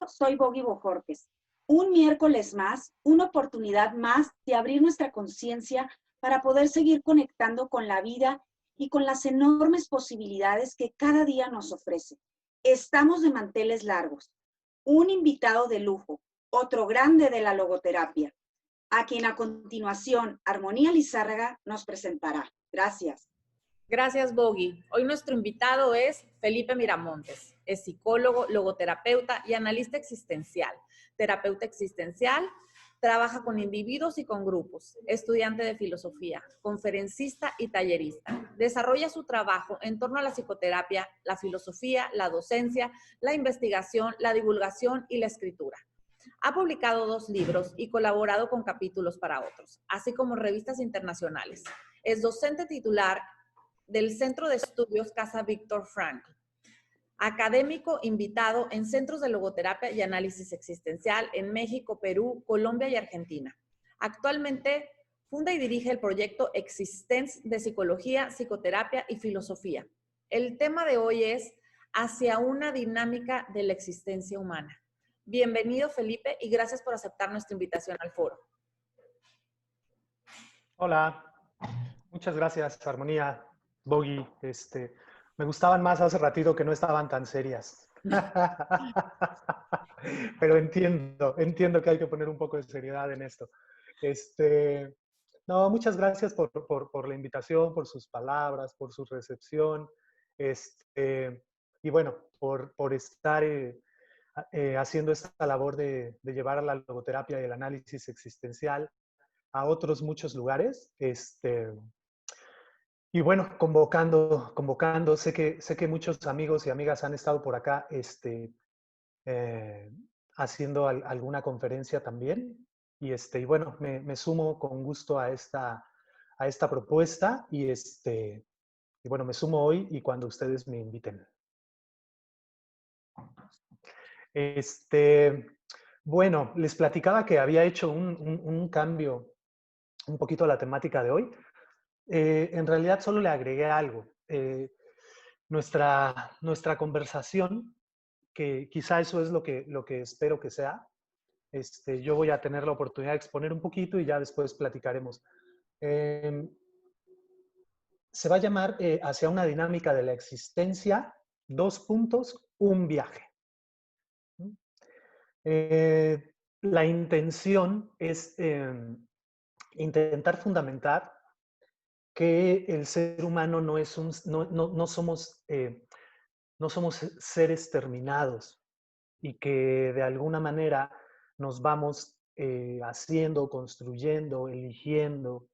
soy Bogi Bojorques. Un miércoles más, una oportunidad más de abrir nuestra conciencia para poder seguir conectando con la vida y con las enormes posibilidades que cada día nos ofrece. Estamos de manteles largos. Un invitado de lujo, otro grande de la logoterapia, a quien a continuación Armonía Lizárraga nos presentará. Gracias. Gracias, Bogi. Hoy nuestro invitado es Felipe Miramontes. Es psicólogo, logoterapeuta y analista existencial. Terapeuta existencial, trabaja con individuos y con grupos. Estudiante de filosofía, conferencista y tallerista. Desarrolla su trabajo en torno a la psicoterapia, la filosofía, la docencia, la investigación, la divulgación y la escritura. Ha publicado 2 libros y colaborado con capítulos para otros, así como revistas internacionales. Es docente titular del Centro de Estudios Casa Víctor Frankl. Académico invitado en centros de logoterapia y análisis existencial en México, Perú, Colombia y Argentina. Actualmente funda y dirige el proyecto Existence de Psicología, Psicoterapia y Filosofía. El tema de hoy es hacia una dinámica de la existencia humana. Bienvenido, Felipe, y gracias por aceptar nuestra invitación al foro. Hola, muchas gracias, Armonía, Bogi. Me gustaban más hace ratito que no estaban tan serias. Pero entiendo que hay que poner un poco de seriedad en esto. No, muchas gracias por la invitación, por sus palabras, por su recepción. Y bueno, por estar haciendo esta labor de llevar a la logoterapia y el análisis existencial a otros muchos lugares. Y bueno, convocando, sé que muchos amigos y amigas han estado por acá eh, haciendo alguna conferencia también. Y bueno, me sumo con gusto a esta propuesta y bueno, me sumo hoy y cuando ustedes me inviten. Bueno, les platicaba que había hecho un cambio un poquito a la temática de hoy. En realidad solo le agregué algo. Nuestra conversación, que quizá eso es lo que espero que sea, yo voy a tener la oportunidad de exponer un poquito y ya después platicaremos. Se va a llamar Hacia una dinámica de la existencia, un viaje. La intención es intentar fundamentar que el ser humano no somos seres terminados y que de alguna manera nos vamos haciendo, construyendo, eligiendo,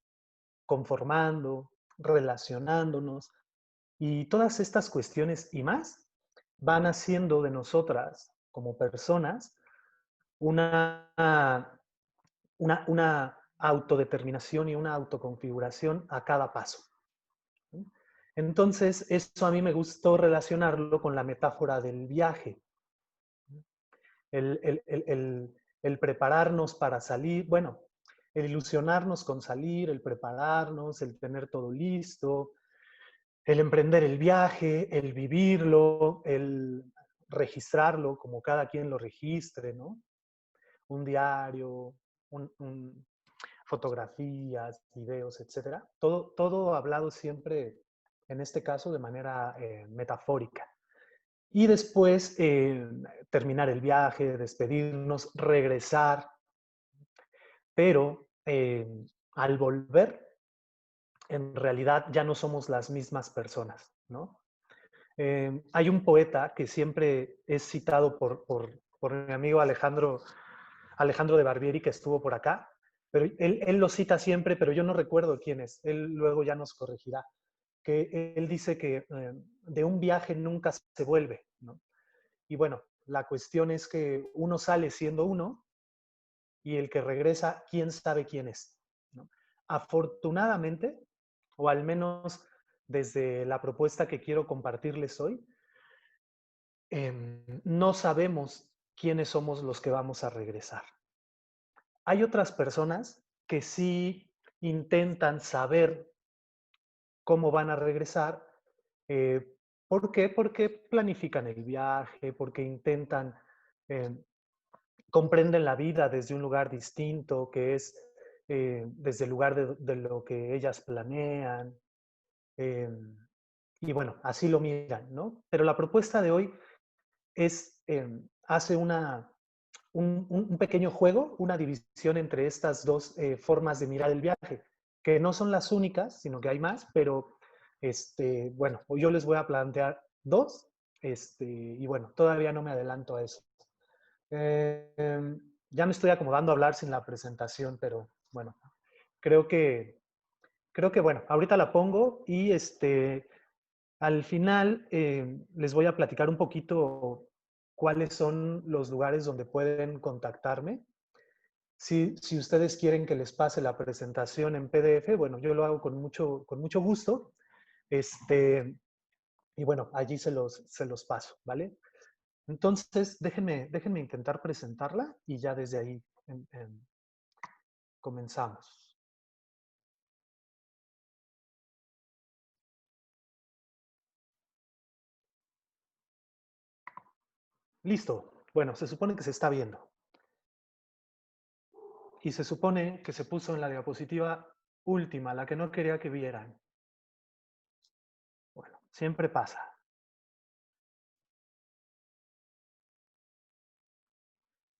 conformando, relacionándonos. Y todas estas cuestiones y más van haciendo de nosotras como personas una autodeterminación y una autoconfiguración a cada paso. Entonces, eso a mí me gustó relacionarlo con la metáfora del viaje. El prepararnos para salir, bueno, el ilusionarnos con salir, el prepararnos, el tener todo listo, el emprender el viaje, el vivirlo, el registrarlo como cada quien lo registre, ¿no? Un diario, fotografías, videos, etcétera. Todo hablado siempre, en este caso, de manera metafórica. Y después terminar el viaje, despedirnos, regresar. Pero al volver, en realidad ya no somos las mismas personas, ¿no? Hay un poeta que siempre es citado por mi amigo Alejandro de Barbieri, que estuvo por acá, pero él lo cita siempre, pero yo no recuerdo quién es. Él luego ya nos corregirá. Que él dice que de un viaje nunca se vuelve, ¿no? Y bueno, la cuestión es que uno sale siendo uno y el que regresa, quién sabe quién es, ¿no? Afortunadamente, o al menos desde la propuesta que quiero compartirles hoy, no sabemos quiénes somos los que vamos a regresar. Hay otras personas que sí intentan saber cómo van a regresar. ¿Por qué? Porque planifican el viaje, porque intentan comprenden la vida desde un lugar distinto, que es desde el lugar de lo que ellas planean. eh, y bueno, así lo miran, ¿no? Pero la propuesta de hoy es, hace un pequeño juego, una división entre estas dos formas de mirar el viaje, que no son las únicas, sino que hay más, pero bueno, hoy yo les voy a plantear dos, y bueno, todavía no me adelanto a eso. Ya me estoy acomodando a hablar sin la presentación, pero bueno, creo que, bueno, ahorita la pongo y al final les voy a platicar un poquito cuáles son los lugares donde pueden contactarme. Si ustedes quieren que les pase la presentación en PDF, bueno, yo lo hago con mucho gusto. Y bueno, allí se los paso, ¿vale? Entonces, déjenme intentar presentarla y ya desde ahí comenzamos. Listo. Bueno, se supone que se está viendo. Y se supone que se puso en la diapositiva última, la que no quería que vieran. Bueno, siempre pasa.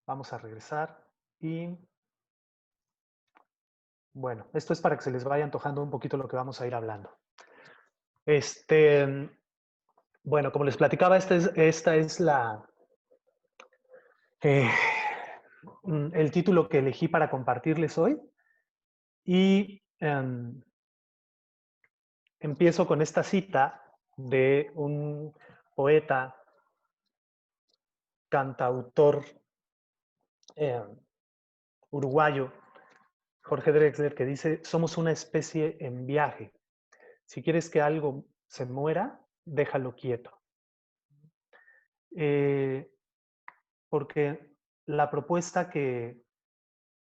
Vamos a regresar y... Bueno, esto es para que se les vaya antojando un poquito lo que vamos a ir hablando. Bueno, como les platicaba, esta es el título que elegí para compartirles hoy. Y empiezo con esta cita de un poeta, cantautor uruguayo, Jorge Drexler, que dice: somos una especie en viaje. Si quieres que algo se muera, déjalo quieto. Porque la propuesta que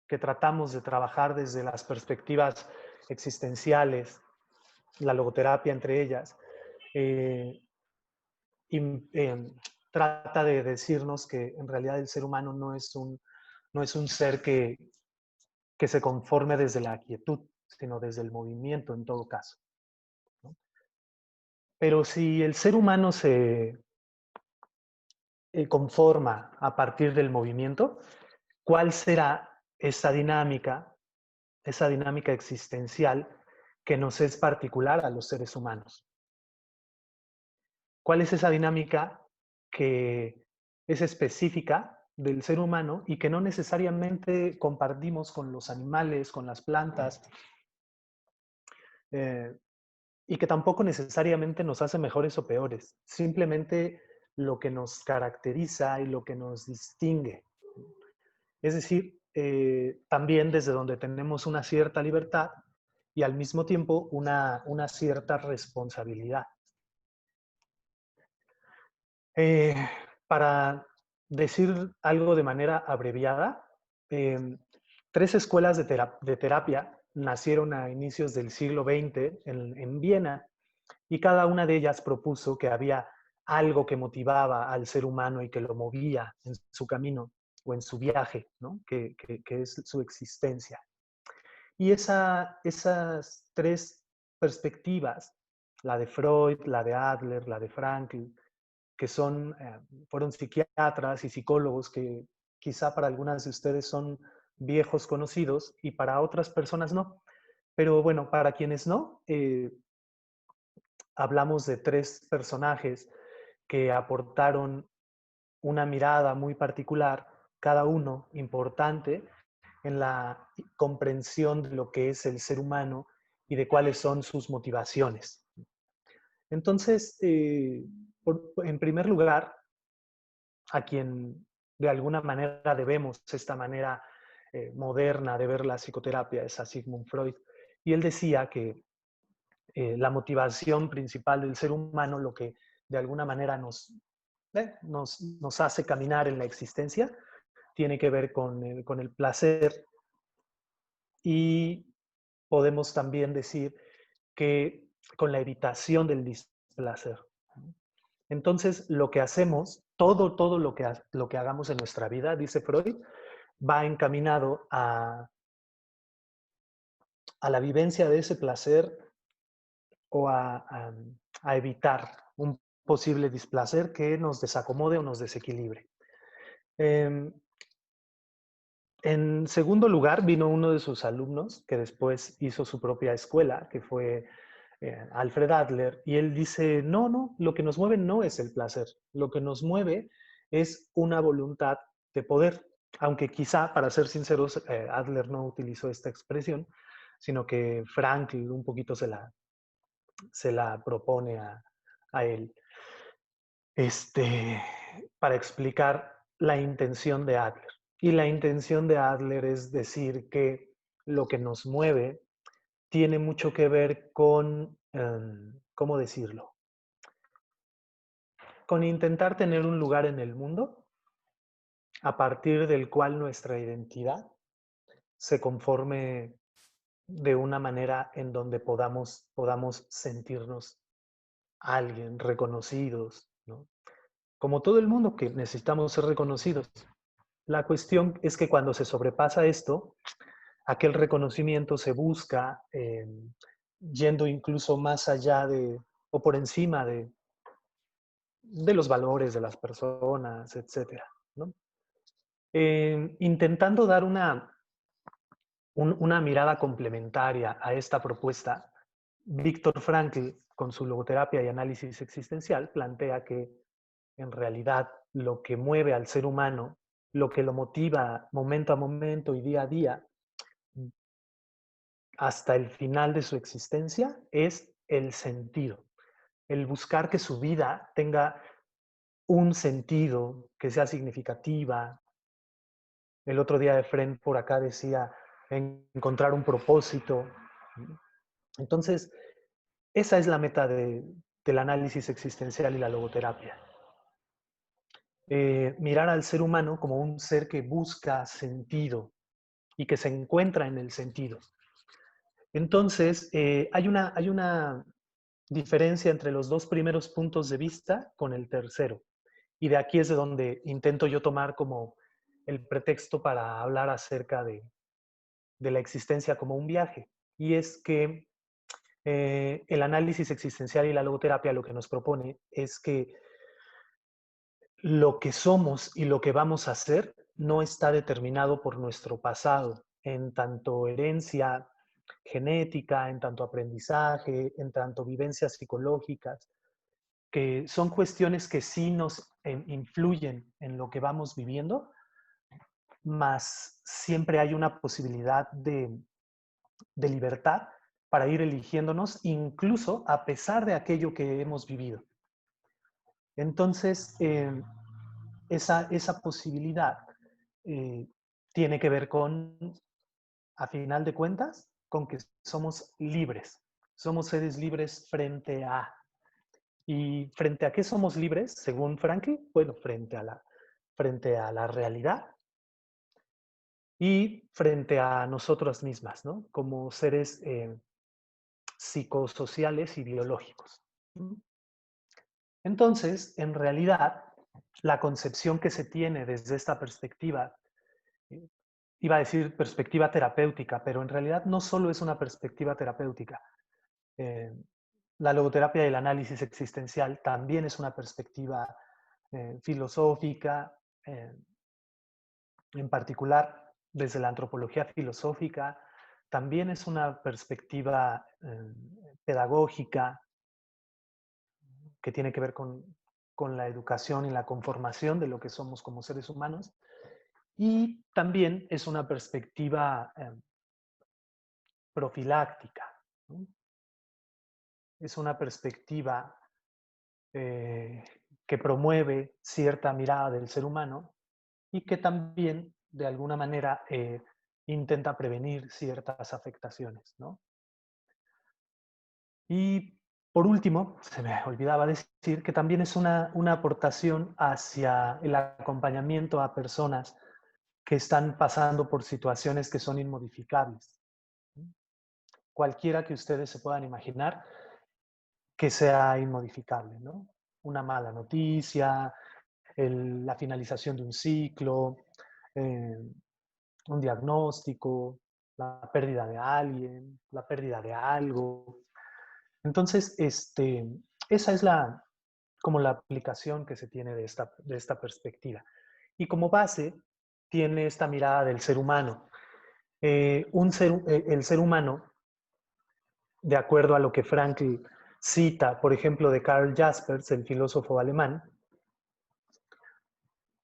tratamos de trabajar desde las perspectivas existenciales, la logoterapia entre ellas, trata de decirnos que en realidad el ser humano no es un ser que se conforme desde la quietud, sino desde el movimiento en todo caso, ¿no? Pero si el ser humano se conforma a partir del movimiento, ¿cuál será esa dinámica existencial que nos es particular a los seres humanos? ¿Cuál es esa dinámica que es específica del ser humano y que no necesariamente compartimos con los animales, con las plantas, y que tampoco necesariamente nos hace mejores o peores? Simplemente lo que nos caracteriza y lo que nos distingue. Es decir, también desde donde tenemos una cierta libertad y al mismo tiempo una cierta responsabilidad. Para decir algo de manera abreviada, 3 escuelas de terapia nacieron a inicios del siglo XX en Viena, y cada una de ellas propuso que había algo que motivaba al ser humano y que lo movía en su camino o en su viaje, ¿no? que es su existencia. Y esas 3 perspectivas, la de Freud, la de Adler, la de Frankl, que fueron psiquiatras y psicólogos que quizá para algunas de ustedes son viejos conocidos y para otras personas no. Pero bueno, para quienes no, hablamos de 3 personajes que aportaron una mirada muy particular, cada uno importante, en la comprensión de lo que es el ser humano y de cuáles son sus motivaciones. Entonces, en primer lugar, a quien de alguna manera debemos esta manera moderna de ver la psicoterapia es a Sigmund Freud. Y él decía que la motivación principal del ser humano, lo que de alguna manera nos hace caminar en la existencia, tiene que ver con el placer. Y podemos también decir que con la evitación del displacer. Entonces, lo que hacemos, todo lo que hagamos en nuestra vida, dice Freud, va encaminado a la vivencia de ese placer o a evitar un posible displacer que nos desacomode o nos desequilibre. Em, En segundo lugar, vino uno de sus alumnos que después hizo su propia escuela, que fue Alfred Adler, y él dice, no, lo que nos mueve no es el placer, lo que nos mueve es una voluntad de poder, aunque quizá, para ser sinceros, Adler no utilizó esta expresión, sino que Frankl un poquito se la propone a él, este, para explicar la intención de Adler. Y la intención de Adler es decir que lo que nos mueve tiene mucho que ver con, ¿cómo decirlo? Con intentar tener un lugar en el mundo a partir del cual nuestra identidad se conforme de una manera en donde podamos sentirnos alguien, reconocidos, ¿no? Como todo el mundo que necesitamos ser reconocidos. La cuestión es que cuando se sobrepasa esto, aquel reconocimiento se busca yendo incluso más allá de o por encima de los valores de las personas, etcétera, ¿no? Intentando dar una mirada complementaria a esta propuesta, Viktor Frankl, con su logoterapia y análisis existencial, plantea que en realidad lo que mueve al ser humano, lo que lo motiva momento a momento y día a día, hasta el final de su existencia, es el sentido. El buscar que su vida tenga un sentido, que sea significativa. El otro día de Fren por acá decía encontrar un propósito. Entonces, esa es la meta del análisis existencial y la logoterapia. Mirar al ser humano como un ser que busca sentido y que se encuentra en el sentido. Entonces, hay una diferencia entre los dos primeros puntos de vista con el tercero. Y de aquí es de donde intento yo tomar como el pretexto para hablar acerca de la existencia como un viaje. Y es que el análisis existencial y la logoterapia lo que nos propone es que lo que somos y lo que vamos a hacer no está determinado por nuestro pasado, en tanto herencia genética, en tanto aprendizaje, en tanto vivencias psicológicas, que son cuestiones que sí nos influyen en lo que vamos viviendo, mas siempre hay una posibilidad de libertad para ir eligiéndonos, incluso a pesar de aquello que hemos vivido. Entonces, esa posibilidad tiene que ver con, a final de cuentas, con que somos libres. Somos seres libres frente a. ¿Y frente a qué somos libres, según Frankl? Bueno, frente a la realidad y frente a nosotras mismas, ¿no? Como seres psicosociales y biológicos. Entonces, en realidad, la concepción que se tiene desde esta perspectiva, iba a decir perspectiva terapéutica, pero en realidad no solo es una perspectiva terapéutica. La logoterapia y el análisis existencial también es una perspectiva filosófica, en particular desde la antropología filosófica, también es una perspectiva pedagógica que tiene que ver con la educación y la conformación de lo que somos como seres humanos, y también es una perspectiva profiláctica, ¿no? Es una perspectiva que promueve cierta mirada del ser humano y que también, de alguna manera, intenta prevenir ciertas afectaciones, ¿no? Y por último, se me olvidaba decir que también es una aportación hacia el acompañamiento a personas que están pasando por situaciones que son inmodificables. Cualquiera que ustedes se puedan imaginar que sea inmodificable, ¿no? Una mala noticia, la finalización de un ciclo, un diagnóstico, la pérdida de alguien, la pérdida de algo. Entonces, esa es como la aplicación que se tiene de esta perspectiva. Y como base, tiene esta mirada del ser humano. El ser humano, de acuerdo a lo que Frankl cita, por ejemplo, de Karl Jaspers, el filósofo alemán,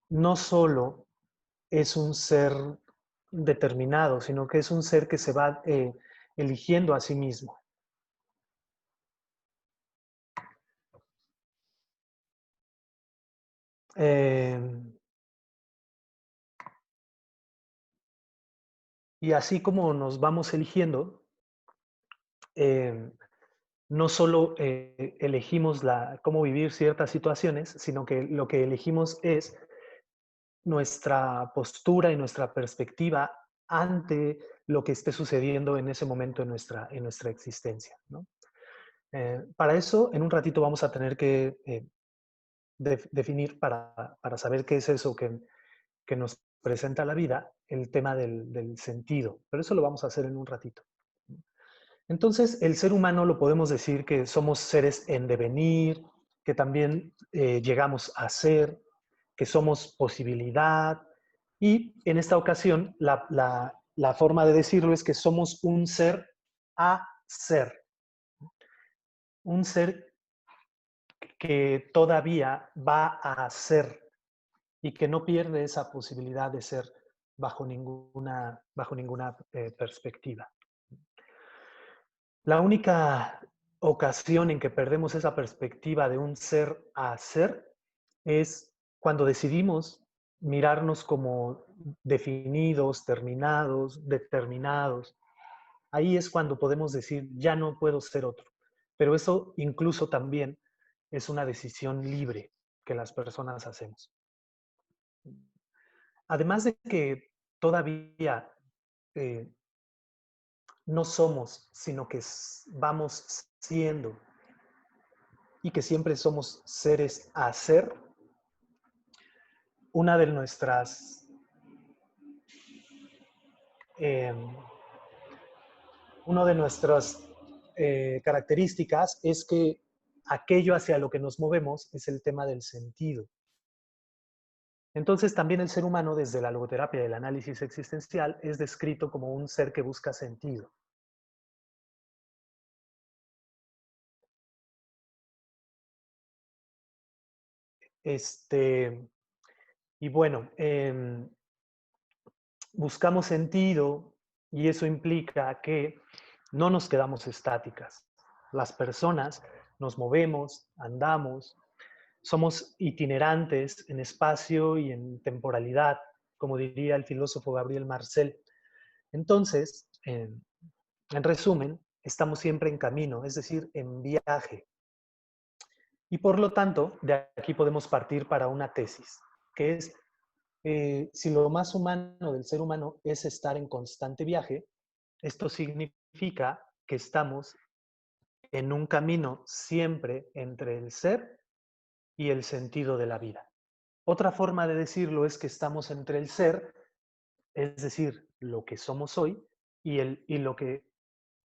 no solo es un ser determinado, sino que es un ser que se va eligiendo a sí mismo. Y así como nos vamos eligiendo, no solo elegimos cómo vivir ciertas situaciones, sino que lo que elegimos es nuestra postura y nuestra perspectiva ante lo que esté sucediendo en ese momento en nuestra existencia, ¿no? Para eso, en un ratito vamos a tener que definir para saber qué es eso que nos presenta la vida, el tema del sentido. Pero eso lo vamos a hacer en un ratito. Entonces, el ser humano lo podemos decir que somos seres en devenir, que también llegamos a ser, que somos posibilidad. Y en esta ocasión, la forma de decirlo es que somos un ser a ser. Un ser que todavía va a ser y que no pierde esa posibilidad de ser bajo ninguna perspectiva. La única ocasión en que perdemos esa perspectiva de un ser a ser es cuando decidimos mirarnos como definidos, terminados, determinados. Ahí es cuando podemos decir, ya no puedo ser otro. Pero eso incluso también es una decisión libre que las personas hacemos. Además de que todavía no somos, sino que vamos siendo y que siempre somos seres a ser, una de nuestras eh, una de nuestras características es que aquello hacia lo que nos movemos es el tema del sentido. Entonces también el ser humano desde la logoterapia y el análisis existencial es descrito como un ser que busca sentido. Y bueno, buscamos sentido y eso implica que no nos quedamos estáticas. Las personas nos movemos, andamos, somos itinerantes en espacio y en temporalidad, como diría el filósofo Gabriel Marcel. Entonces, en resumen, estamos siempre en camino, es decir, en viaje. Y por lo tanto, de aquí podemos partir para una tesis, que es, si lo más humano del ser humano es estar en constante viaje, esto significa que estamos en un camino siempre entre el ser y el sentido de la vida. Otra forma de decirlo es que estamos entre el ser, es decir, lo que somos hoy, y lo que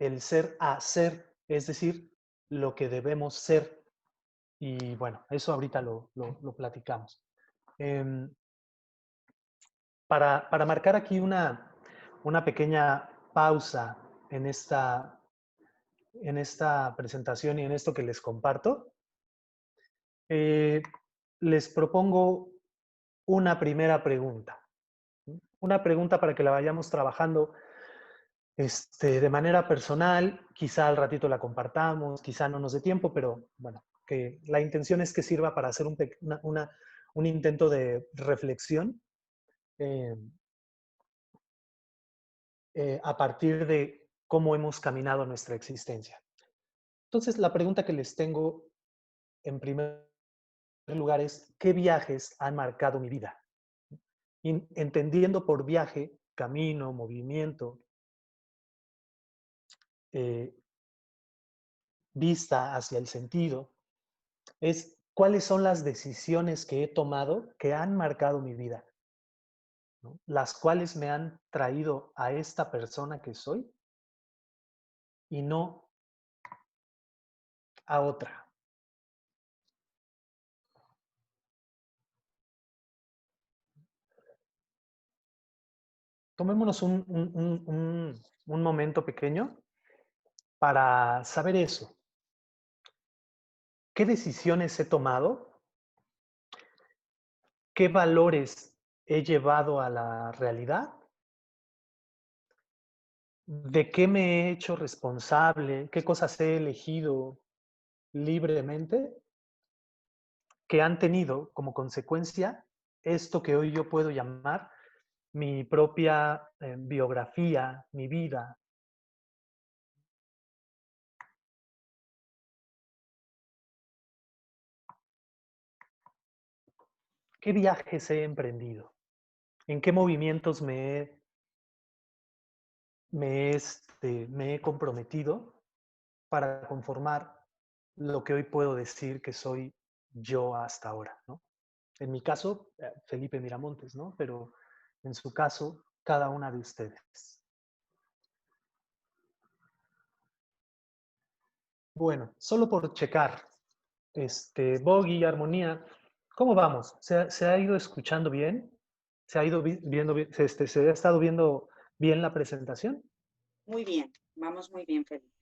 el ser a ser, es decir, lo que debemos ser. Y bueno, eso ahorita lo platicamos. Para marcar aquí una pequeña pausa en esta presentación y en esto que les comparto, les propongo una primera pregunta. Una pregunta para que la vayamos trabajando de manera personal. Quizá al ratito la compartamos, quizá no nos dé tiempo, pero bueno, que la intención es que sirva para hacer un intento de reflexión a partir de cómo hemos caminado nuestra existencia. Entonces, la pregunta que les tengo en primer lugar es, ¿qué viajes han marcado mi vida? Entendiendo por viaje, camino, movimiento, vista hacia el sentido, es cuáles son las decisiones que he tomado que han marcado mi vida. ¿no? Las cuales me han traído a esta persona que soy y no a otra. Tomémonos un momento pequeño para saber eso. ¿Qué decisiones he tomado? ¿Qué valores he llevado a la realidad? ¿De qué me he hecho responsable? ¿Qué cosas he elegido libremente que han tenido como consecuencia esto que hoy yo puedo llamar mi propia biografía, mi vida? ¿Qué viajes he emprendido? ¿En qué movimientos me he comprometido para conformar lo que hoy puedo decir que soy yo hasta ahora, ¿no? En mi caso, Felipe Miramontes, ¿no? Pero en su caso, cada una de ustedes. Bueno, solo por checar, Boggy, Armonía, ¿cómo vamos? ¿Se ha ido escuchando bien? ¿Se ha ido viendo bien? ¿Se ha estado viendo bien la presentación? Muy bien, vamos muy bien, Felipe.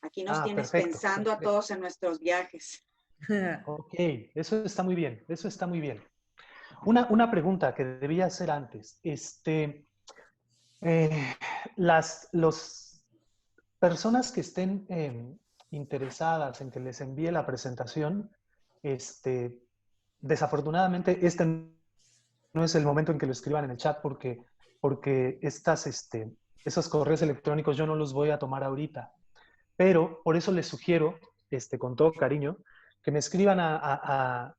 Aquí nos Ah, tienes perfecto, pensando a perfecto. todos en nuestros viajes. Ok, eso está muy bien, eso está muy bien. Una pregunta que debía hacer antes. Eh, los personas que estén interesadas en que les envíe la presentación, este, desafortunadamente no es el momento en que lo escriban en el chat porque esos correos electrónicos yo no los voy a tomar ahorita. Pero por eso les sugiero, con todo cariño, que me escriban a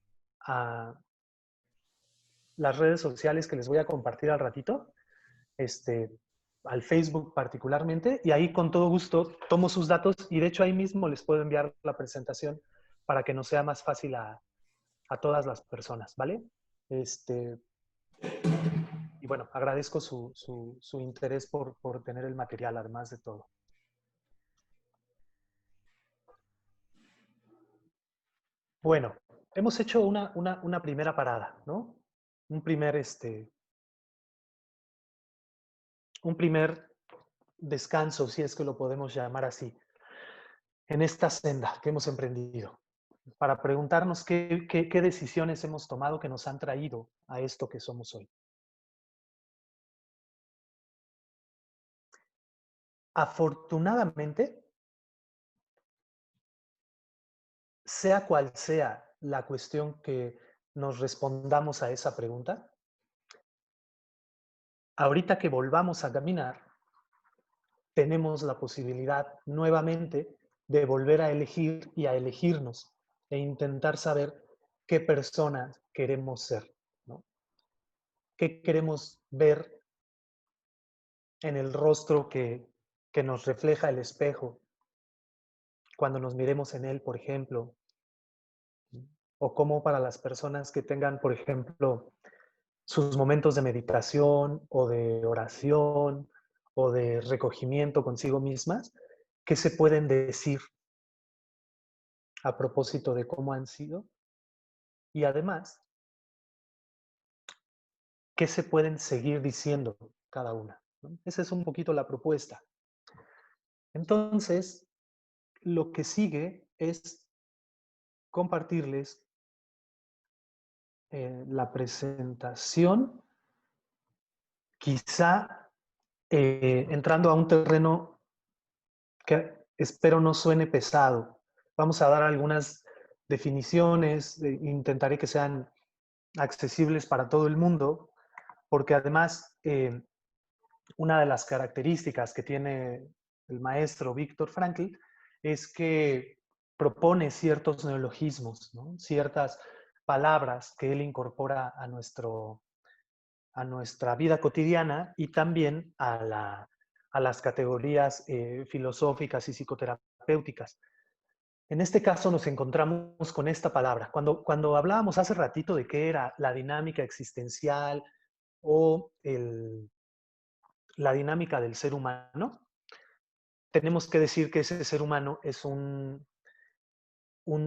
las redes sociales que les voy a compartir al ratito, este, al Facebook particularmente, y ahí con todo gusto tomo sus datos y de hecho ahí mismo les puedo enviar la presentación para que nos sea más fácil a todas las personas, ¿vale? Y bueno, agradezco su interés por tener el material, además de todo. Bueno, hemos hecho una primera parada, ¿no? Un primer descanso, si es que lo podemos llamar así, en esta senda que hemos emprendido, para preguntarnos qué decisiones hemos tomado que nos han traído a esto que somos hoy. Afortunadamente, sea cual sea la cuestión que nos respondamos a esa pregunta, ahorita que volvamos a caminar, tenemos la posibilidad nuevamente de volver a elegir y a elegirnos e intentar saber qué personas queremos ser, ¿no? ¿Qué queremos ver en el rostro que nos refleja el espejo cuando nos miremos en él, por ejemplo? O cómo para las personas que tengan, por ejemplo, sus momentos de meditación o de oración o de recogimiento consigo mismas, ¿qué se pueden decir a propósito de cómo han sido? Y además, ¿qué se pueden seguir diciendo cada una? ¿No? Esa es un poquito la propuesta. Entonces, lo que sigue es compartirles la presentación, quizá entrando a un terreno que espero no suene pesado. Vamos a dar algunas definiciones, intentaré que sean accesibles para todo el mundo, porque además una de las características que tiene el maestro Víctor Frankl es que propone ciertos neologismos, ¿no? Ciertas palabras que él incorpora a nuestra vida cotidiana y también a las categorías filosóficas y psicoterapéuticas. En este caso nos encontramos con esta palabra. Cuando hablábamos hace ratito de qué era la dinámica existencial, o la dinámica del ser humano, tenemos que decir que ese ser humano es un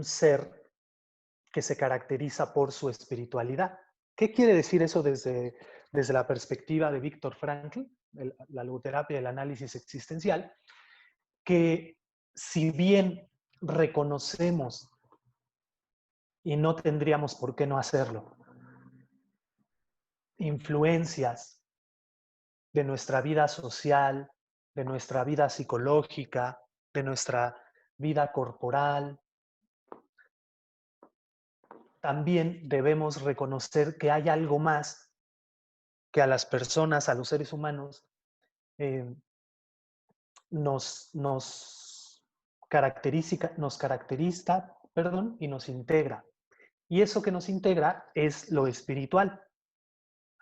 ser que se caracteriza por su espiritualidad. ¿Qué quiere decir eso desde la perspectiva de Viktor Frankl, la logoterapia y el análisis existencial? Que si bien reconocemos, y no tendríamos por qué no hacerlo, influencias de nuestra vida social, de nuestra vida psicológica, de nuestra vida corporal, también debemos reconocer que hay algo más que a las personas, a los seres humanos, eh, nos caracteriza, perdón, y nos integra. Y eso que nos integra es lo espiritual,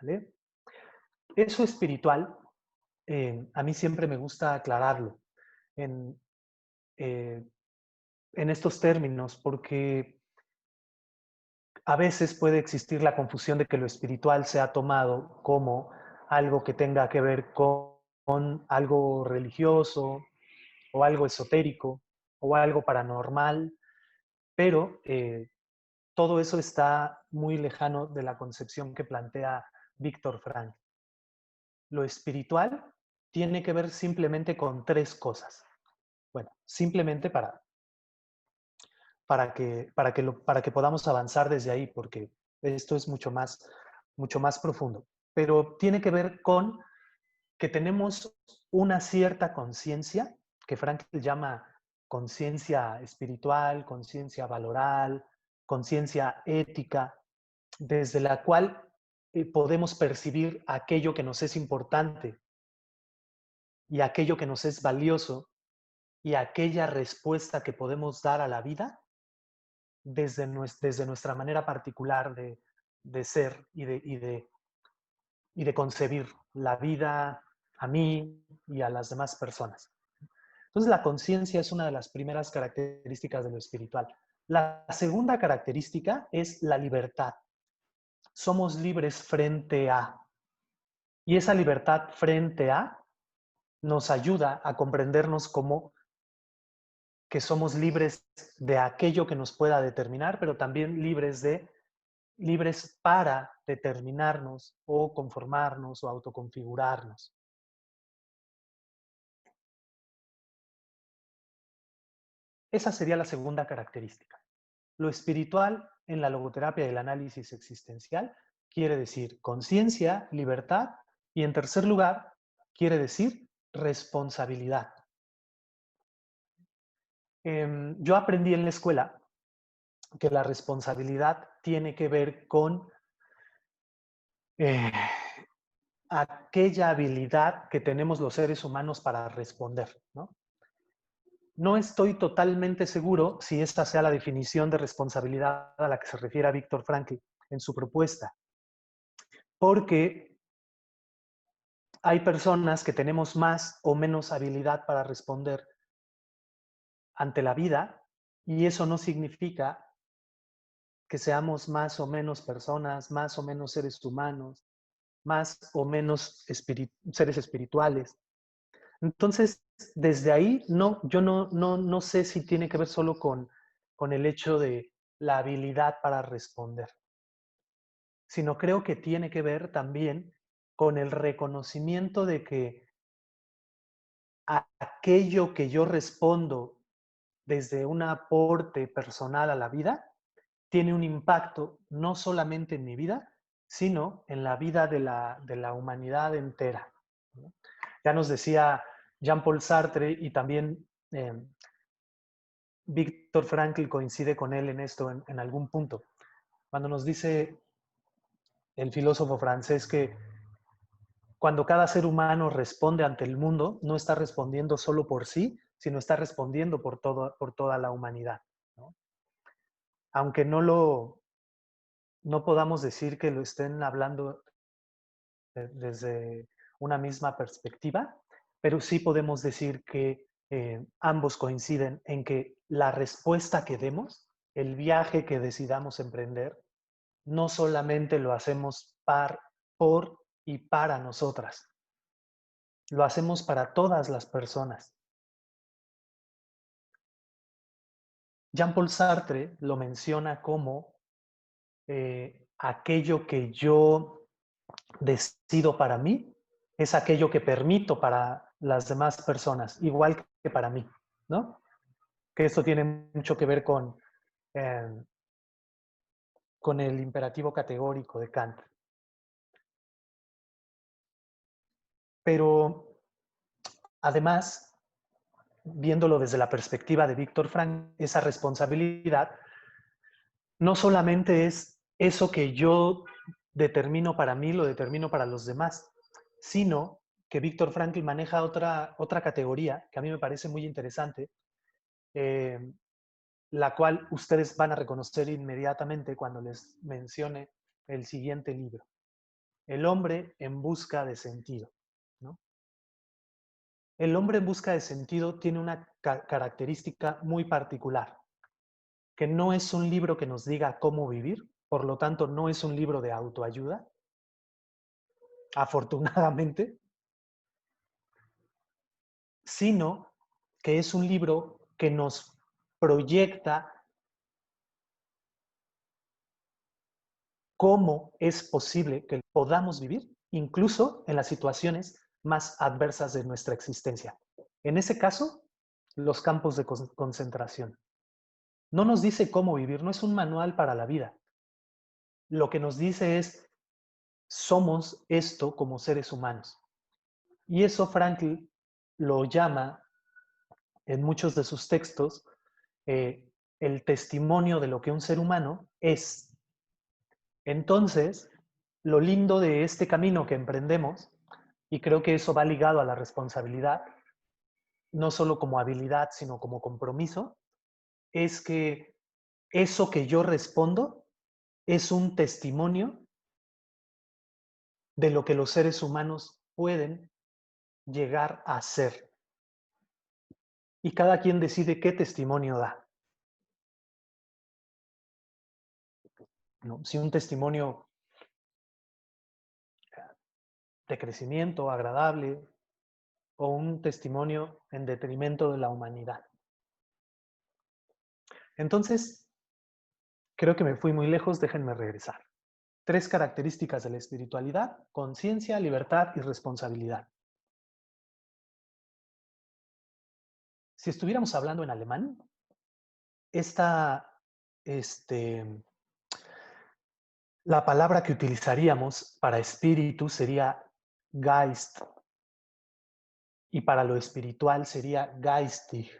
¿vale? Eso espiritual, a mí siempre me gusta aclararlo en, eh, en estos términos, porque a veces puede existir la confusión de que lo espiritual se ha tomado como algo que tenga que ver con algo religioso o algo esotérico o algo paranormal, pero todo eso está muy lejano de la concepción que plantea Viktor Frankl. Lo espiritual tiene que ver simplemente con tres cosas. Bueno, simplemente para que podamos avanzar desde ahí, porque esto es mucho más profundo. Pero tiene que ver con que tenemos una cierta conciencia, que Frankl llama conciencia espiritual, conciencia valoral, conciencia ética, desde la cual podemos percibir aquello que nos es importante y aquello que nos es valioso y aquella respuesta que podemos dar a la vida desde nuestra manera particular de ser y de concebir la vida a mí y a las demás personas. Entonces, la conciencia es una de las primeras características de lo espiritual. La segunda característica es la libertad. Somos libres frente a. Y esa libertad frente a nos ayuda a comprendernos como que somos libres de aquello que nos pueda determinar, pero también libres para determinarnos o conformarnos o autoconfigurarnos. Esa sería la segunda característica. Lo espiritual en la logoterapia y el análisis existencial quiere decir conciencia, libertad y en tercer lugar quiere decir responsabilidad. Yo aprendí en la escuela que la responsabilidad tiene que ver con aquella habilidad que tenemos los seres humanos para responder, ¿no? No estoy totalmente seguro si esta sea la definición de responsabilidad a la que se refiere Viktor Frankl en su propuesta, porque hay personas que tenemos más o menos habilidad para responder ante la vida y eso no significa que seamos más o menos personas, más o menos seres humanos, más o menos seres espirituales. Entonces, desde ahí, yo no sé si tiene que ver solo con el hecho de la habilidad para responder, sino creo que tiene que ver también con el reconocimiento de que aquello que yo respondo desde un aporte personal a la vida tiene un impacto no solamente en mi vida, sino en la vida de la humanidad entera. Ya nos decía Jean-Paul Sartre y también Viktor Frankl coincide con él en esto en algún punto. Cuando nos dice el filósofo francés que cuando cada ser humano responde ante el mundo, no está respondiendo solo por sí, sino está respondiendo por toda la humanidad, ¿no? Aunque no podamos decir que lo estén hablando desde una misma perspectiva, pero sí podemos decir que ambos coinciden en que la respuesta que demos, el viaje que decidamos emprender, no solamente lo hacemos por y para nosotras. Lo hacemos para todas las personas. Jean-Paul Sartre lo menciona como aquello que yo decido para mí es aquello que permito para las demás personas, igual que para mí, ¿no? Que esto tiene mucho que ver con el imperativo categórico de Kant. Pero además, viéndolo desde la perspectiva de Viktor Frankl, esa responsabilidad no solamente es eso que yo determino para mí, lo determino para los demás, sino que Viktor Frankl maneja otra categoría que a mí me parece muy interesante, la cual ustedes van a reconocer inmediatamente cuando les mencione el siguiente libro. El hombre en busca de sentido, ¿no? El hombre en busca de sentido tiene una característica muy particular, que no es un libro que nos diga cómo vivir, por lo tanto no es un libro de autoayuda, afortunadamente, sino que es un libro que nos proyecta cómo es posible que podamos vivir, incluso en las situaciones más adversas de nuestra existencia. En ese caso, los campos de concentración. No nos dice cómo vivir, no es un manual para la vida. Lo que nos dice es, somos esto como seres humanos. Y eso Frankl lo llama, en muchos de sus textos, el testimonio de lo que un ser humano es. Entonces, lo lindo de este camino que emprendemos, y creo que eso va ligado a la responsabilidad, no solo como habilidad, sino como compromiso, es que eso que yo respondo es un testimonio de lo que los seres humanos pueden llegar a ser. Y cada quien decide qué testimonio da, ¿no? Si un testimonio de crecimiento agradable o un testimonio en detrimento de la humanidad. Entonces, creo que me fui muy lejos, déjenme regresar. 3 características de la espiritualidad: conciencia, libertad y responsabilidad. Si estuviéramos hablando en alemán, la palabra que utilizaríamos para espíritu sería Geist, y para lo espiritual sería geistig.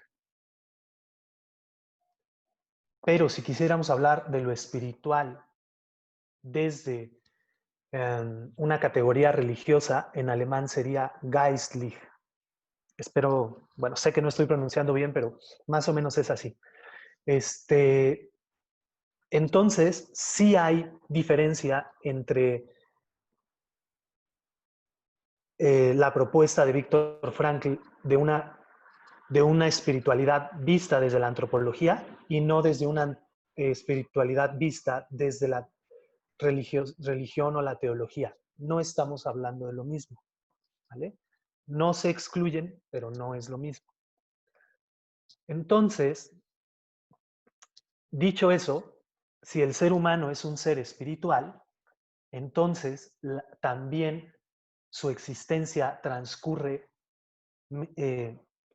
Pero si quisiéramos hablar de lo espiritual desde una categoría religiosa, en alemán sería geistlich. Espero, bueno, sé que no estoy pronunciando bien, pero más o menos es así. Entonces, sí hay diferencia entre la propuesta de Viktor Frankl de una espiritualidad vista desde la antropología y no desde una espiritualidad vista desde la religión o la teología. No estamos hablando de lo mismo, ¿vale? No se excluyen, pero no es lo mismo. Entonces, dicho eso, si el ser humano es un ser espiritual, entonces también su existencia transcurre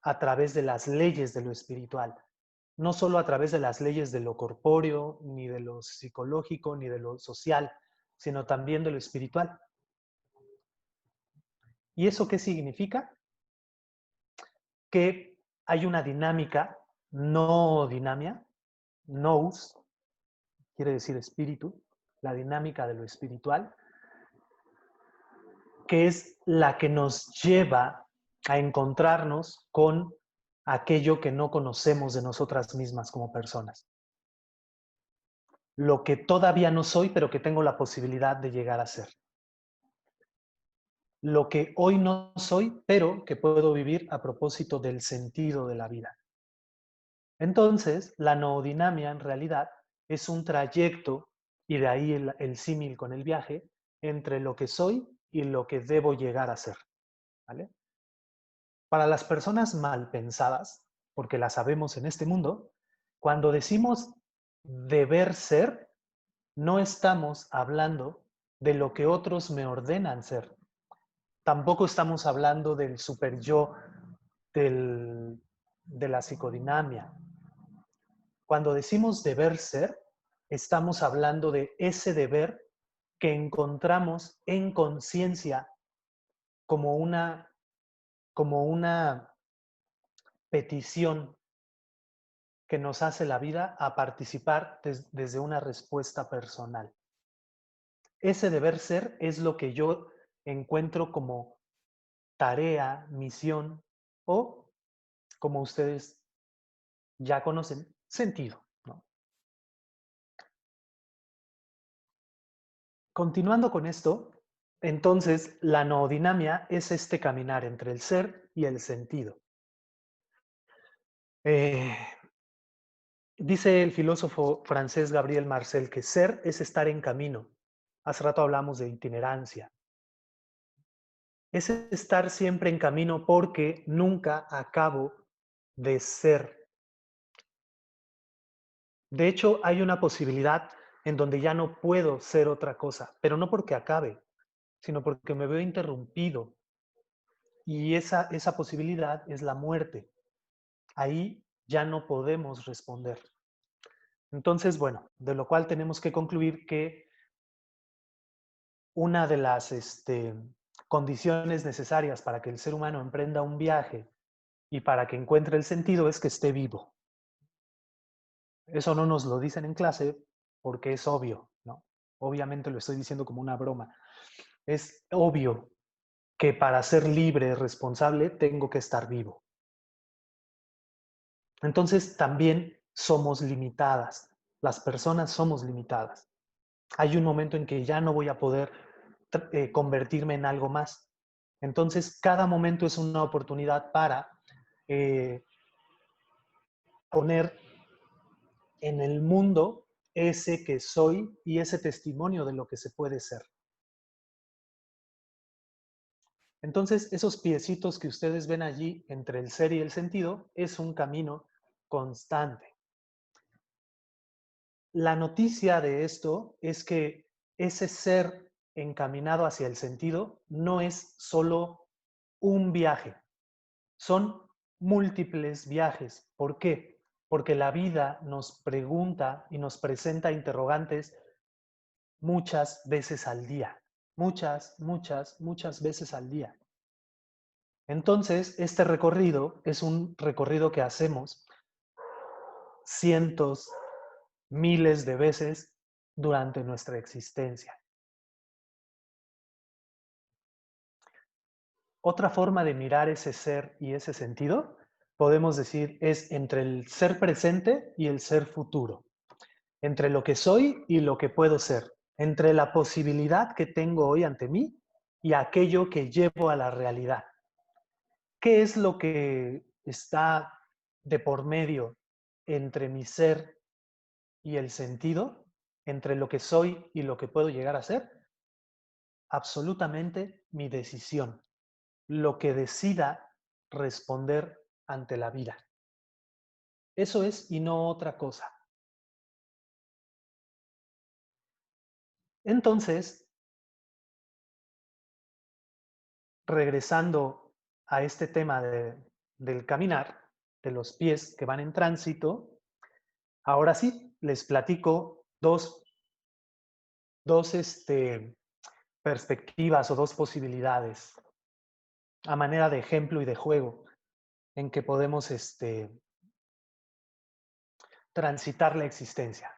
a través de las leyes de lo espiritual. No solo a través de las leyes de lo corpóreo, ni de lo psicológico, ni de lo social, sino también de lo espiritual. ¿Y eso qué significa? Que hay una dinámica, no dinamia, nous, quiere decir espíritu, la dinámica de lo espiritual, que es la que nos lleva a encontrarnos con aquello que no conocemos de nosotras mismas como personas. Lo que todavía no soy, pero que tengo la posibilidad de llegar a ser. Lo que hoy no soy, pero que puedo vivir a propósito del sentido de la vida. Entonces, la noodinamia en realidad es un trayecto, y de ahí el símil con el viaje, entre lo que soy y lo que debo llegar a ser, ¿vale? Para las personas mal pensadas, porque las sabemos en este mundo, cuando decimos deber ser, no estamos hablando de lo que otros me ordenan ser. Tampoco estamos hablando del super yo de la psicodinamia. Cuando decimos deber ser, estamos hablando de ese deber que encontramos en conciencia como una petición que nos hace la vida a participar desde una respuesta personal. Ese deber ser es lo que yo encuentro como tarea, misión o, como ustedes ya conocen, sentido, ¿no? Continuando con esto, entonces la noodinamia es este caminar entre el ser y el sentido. Dice el filósofo francés Gabriel Marcel que ser es estar en camino. Hace rato hablamos de itinerancia. Es estar siempre en camino porque nunca acabo de ser. De hecho, hay una posibilidad en donde ya no puedo ser otra cosa, pero no porque acabe, sino porque me veo interrumpido. Y esa posibilidad es la muerte. Ahí ya no podemos responder. Entonces, bueno, de lo cual tenemos que concluir que una de las condiciones necesarias para que el ser humano emprenda un viaje y para que encuentre el sentido es que esté vivo. Eso no nos lo dicen en clase porque es obvio, ¿no? Obviamente lo estoy diciendo como una broma. Es obvio que para ser libre, responsable, tengo que estar vivo. Entonces también somos limitadas. Las personas somos limitadas. Hay un momento en que ya no voy a poder convertirme en algo más. Entonces, cada momento es una oportunidad para poner en el mundo ese que soy y ese testimonio de lo que se puede ser. Entonces, esos piecitos que ustedes ven allí entre el ser y el sentido es un camino constante. La noticia de esto es que ese ser encaminado hacia el sentido no es solo un viaje, son múltiples viajes. ¿Por qué? Porque la vida nos pregunta y nos presenta interrogantes muchas veces al día. Muchas veces al día. Entonces, este recorrido es un recorrido que hacemos cientos, miles de veces durante nuestra existencia. Otra forma de mirar ese ser y ese sentido, podemos decir, es entre el ser presente y el ser futuro, entre lo que soy y lo que puedo ser, entre la posibilidad que tengo hoy ante mí y aquello que llevo a la realidad. ¿Qué es lo que está de por medio entre mi ser y el sentido, entre lo que soy y lo que puedo llegar a ser? Absolutamente mi decisión, lo que decida responder ante la vida. Eso es y no otra cosa. Entonces, regresando a este tema del caminar, de los pies que van en tránsito, ahora sí, les platico dos perspectivas o dos posibilidades a manera de ejemplo y de juego en que podemos transitar la existencia.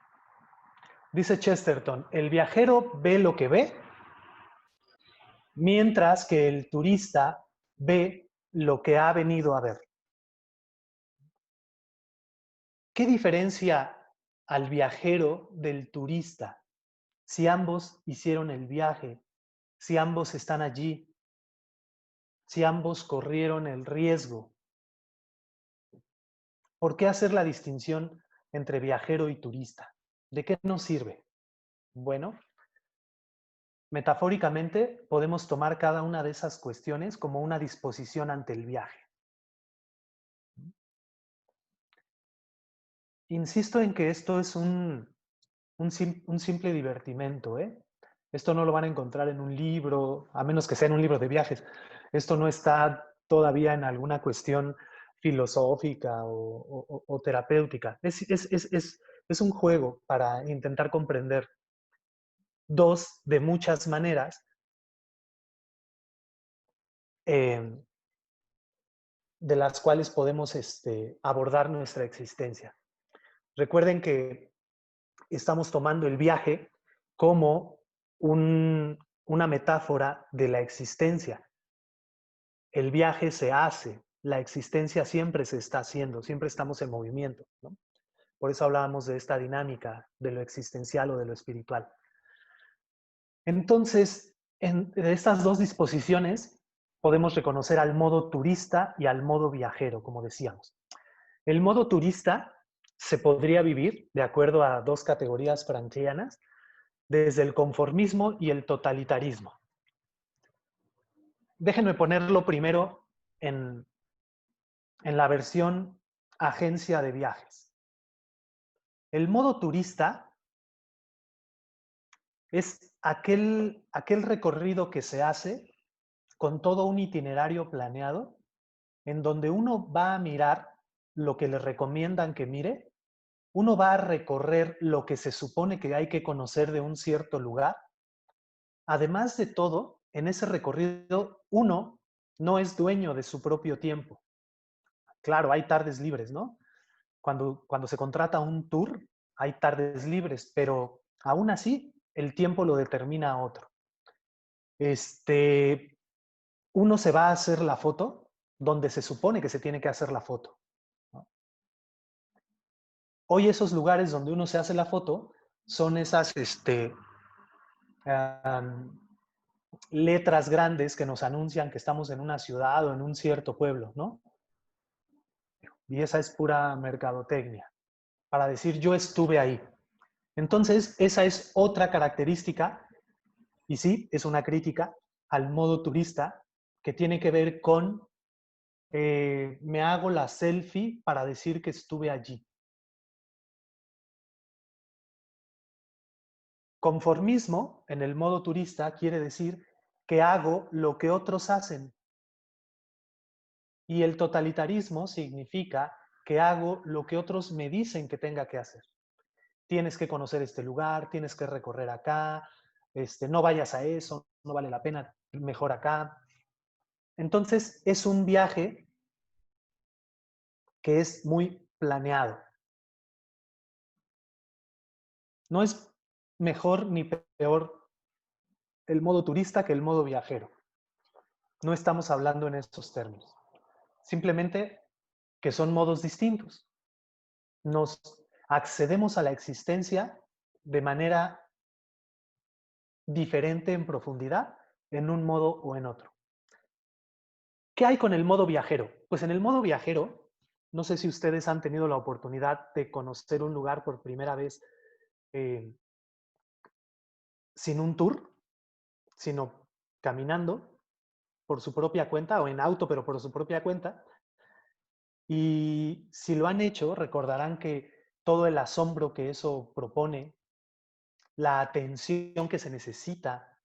Dice Chesterton, el viajero ve lo que ve, mientras que el turista ve lo que ha venido a ver. ¿Qué diferencia al viajero del turista? Si ambos hicieron el viaje, si ambos están allí, si ambos corrieron el riesgo. ¿Por qué hacer la distinción entre viajero y turista? ¿De qué nos sirve? Bueno, Metafóricamente, podemos tomar cada una de esas cuestiones como una disposición ante el viaje. Insisto en que esto es un simple divertimento, ¿eh? Esto no lo van a encontrar en un libro, a menos que sea en un libro de viajes. Esto no está todavía en alguna cuestión filosófica o terapéutica. Es un juego para intentar comprender dos de muchas maneras de las cuales podemos abordar nuestra existencia. Recuerden que estamos tomando el viaje como una metáfora de la existencia. El viaje se hace, la existencia siempre se está haciendo, siempre estamos en movimiento, ¿no? Por eso hablábamos de esta dinámica de lo existencial o de lo espiritual. Entonces, de estas dos disposiciones podemos reconocer al modo turista y al modo viajero, como decíamos. El modo turista se podría vivir, de acuerdo a dos categorías frankianas, desde el conformismo y el totalitarismo. Déjenme ponerlo primero en la versión agencia de viajes. El modo turista es aquel recorrido que se hace con todo un itinerario planeado, en donde uno va a mirar lo que le recomiendan que mire, uno va a recorrer lo que se supone que hay que conocer de un cierto lugar. Además de todo, en ese recorrido, uno no es dueño de su propio tiempo. Claro, hay tardes libres, ¿no? Cuando se contrata un tour, hay tardes libres, pero aún así, el tiempo lo determina otro. Uno se va a hacer la foto donde se supone que se tiene que hacer la foto, ¿no? Hoy esos lugares donde uno se hace la foto son esas letras grandes que nos anuncian que estamos en una ciudad o en un cierto pueblo, ¿no? Y esa es pura mercadotecnia, para decir yo estuve ahí. Entonces, esa es otra característica, y sí, es una crítica al modo turista, que tiene que ver con me hago la selfie para decir que estuve allí. Conformismo, en el modo turista, quiere decir que hago lo que otros hacen. Y el totalitarismo significa que hago lo que otros me dicen que tenga que hacer. Tienes que conocer este lugar, tienes que recorrer acá, no vayas a eso, no vale la pena, mejor acá. Entonces, es un viaje que es muy planeado. No es mejor ni peor el modo turista que el modo viajero. No estamos hablando en estos términos. Simplemente que son modos distintos. Nos accedemos a la existencia de manera diferente en profundidad, en un modo o en otro. ¿Qué hay con el modo viajero? Pues en el modo viajero, no sé si ustedes han tenido la oportunidad de conocer un lugar por primera vez sin un tour, sino caminando por su propia cuenta o en auto, pero por su propia cuenta. Y si lo han hecho, recordarán que todo el asombro que eso propone, la atención que se necesita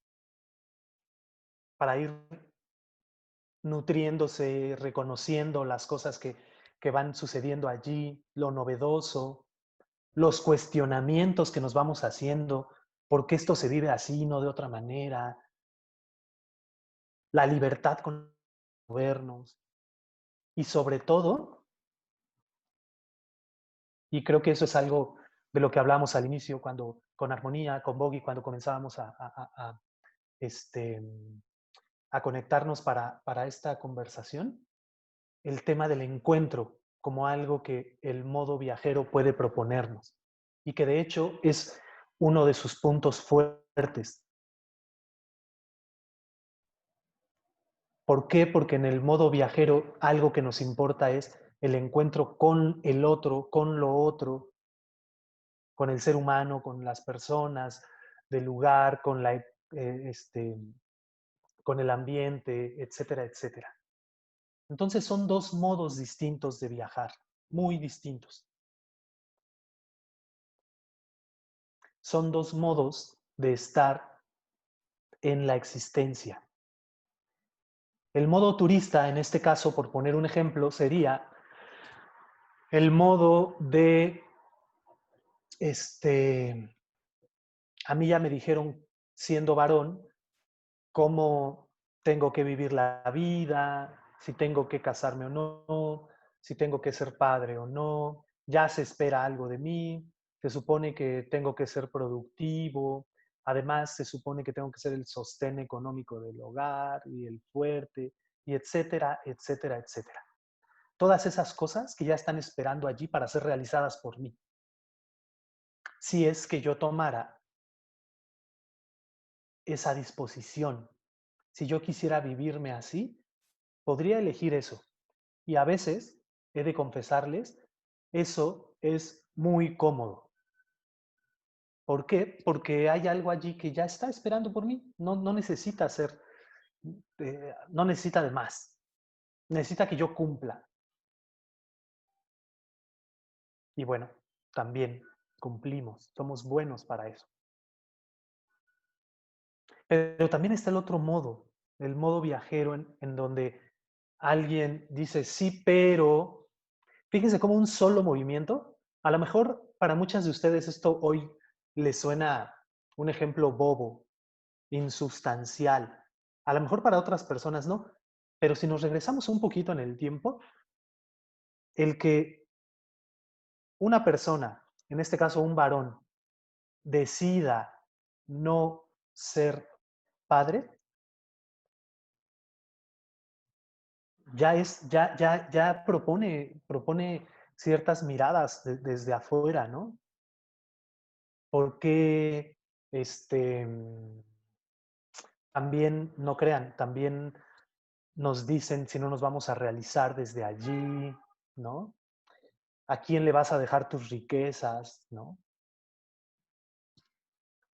para ir nutriéndose, reconociendo las cosas que van sucediendo allí, lo novedoso, los cuestionamientos que nos vamos haciendo, por qué esto se vive así, no de otra manera, la libertad con movernos y sobre todo, y creo que eso es algo de lo que hablamos al inicio, cuando con Armonía, con Bogi, cuando comenzábamos a conectarnos para esta conversación, el tema del encuentro como algo que el modo viajero puede proponernos y que de hecho es uno de sus puntos fuertes. ¿Por qué? Porque en el modo viajero algo que nos importa es el encuentro con el otro, con lo otro, con el ser humano, con las personas del lugar, con con el ambiente, etcétera, etcétera. Entonces son dos modos distintos de viajar, muy distintos. Son dos modos de estar en la existencia. El modo turista, en este caso, por poner un ejemplo, sería el modo de, a mí ya me dijeron, siendo varón, cómo tengo que vivir la vida, si tengo que casarme o no, si tengo que ser padre o no, ya se espera algo de mí, se supone que tengo que ser productivo, además se supone que tengo que ser el sostén económico del hogar y el fuerte, y etcétera, etcétera, etcétera. Todas esas cosas que ya están esperando allí para ser realizadas por mí. Si es que yo tomara esa disposición, si yo quisiera vivirme así, podría elegir eso. Y a veces, he de confesarles, eso es muy cómodo. ¿Por qué? Porque hay algo allí que ya está esperando por mí. No necesita ser, no necesita de más. Necesita que yo cumpla. Y bueno, también cumplimos. Somos buenos para eso. Pero también está el modo viajero en donde alguien dice sí, pero fíjense cómo un solo movimiento, a lo mejor para muchas de ustedes esto hoy les suena un ejemplo bobo, insustancial. A lo mejor para otras personas no, pero si nos regresamos un poquito en el tiempo, el que una persona, en este caso un varón, decida no ser padre, ya propone ciertas miradas desde afuera, ¿no? Porque también, no crean, también nos dicen si no nos vamos a realizar desde allí, ¿no? ¿A quién le vas a dejar tus riquezas, ¿no?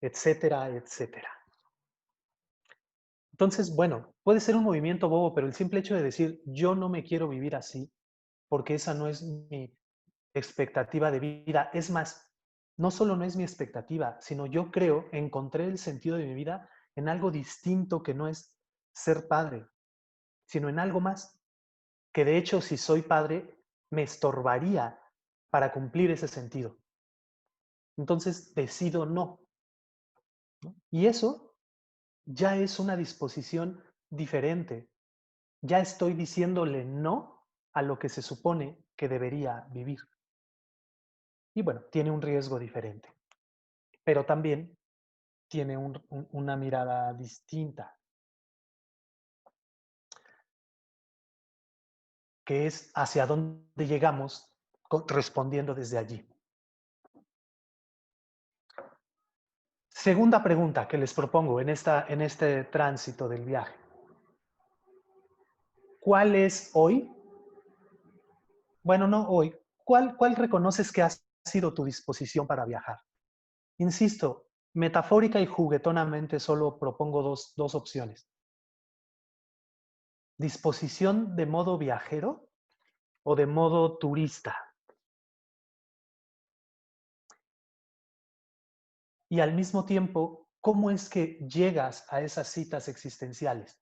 Etcétera, etcétera. Entonces, bueno, puede ser un movimiento bobo, pero el simple hecho de decir yo no me quiero vivir así, porque esa no es mi expectativa de vida. Es más, no solo no es mi expectativa, sino yo creo, encontré el sentido de mi vida en algo distinto que no es ser padre, sino en algo más, que de hecho si soy padre me estorbaría para cumplir ese sentido. Entonces decido no. Y eso ya es una disposición diferente. Ya estoy diciéndole no a lo que se supone que debería vivir. Y bueno, tiene un riesgo diferente, pero también tiene una mirada distinta, que es hacia dónde llegamos respondiendo desde allí. Segunda pregunta que les propongo en este tránsito del viaje. ¿Cuál es hoy? Bueno, no hoy. ¿Cuál reconoces que ha sido tu disposición para viajar? Insisto, metafórica y juguetonamente solo propongo dos opciones. ¿Disposición de modo viajero o de modo turista? Y al mismo tiempo, ¿cómo es que llegas a esas citas existenciales?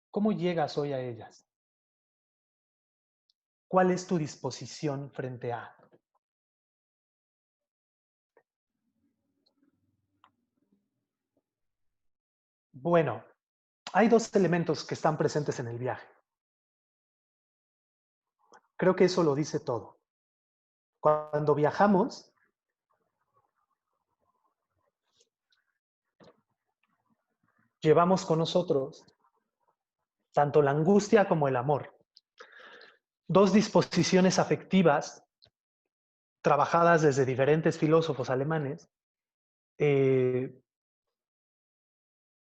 ¿Cómo llegas hoy a ellas? ¿Cuál es tu disposición frente a? Bueno, hay dos elementos que están presentes en el viaje. Creo que eso lo dice todo. Cuando viajamos, llevamos con nosotros tanto la angustia como el amor. Dos disposiciones afectivas trabajadas desde diferentes filósofos alemanes,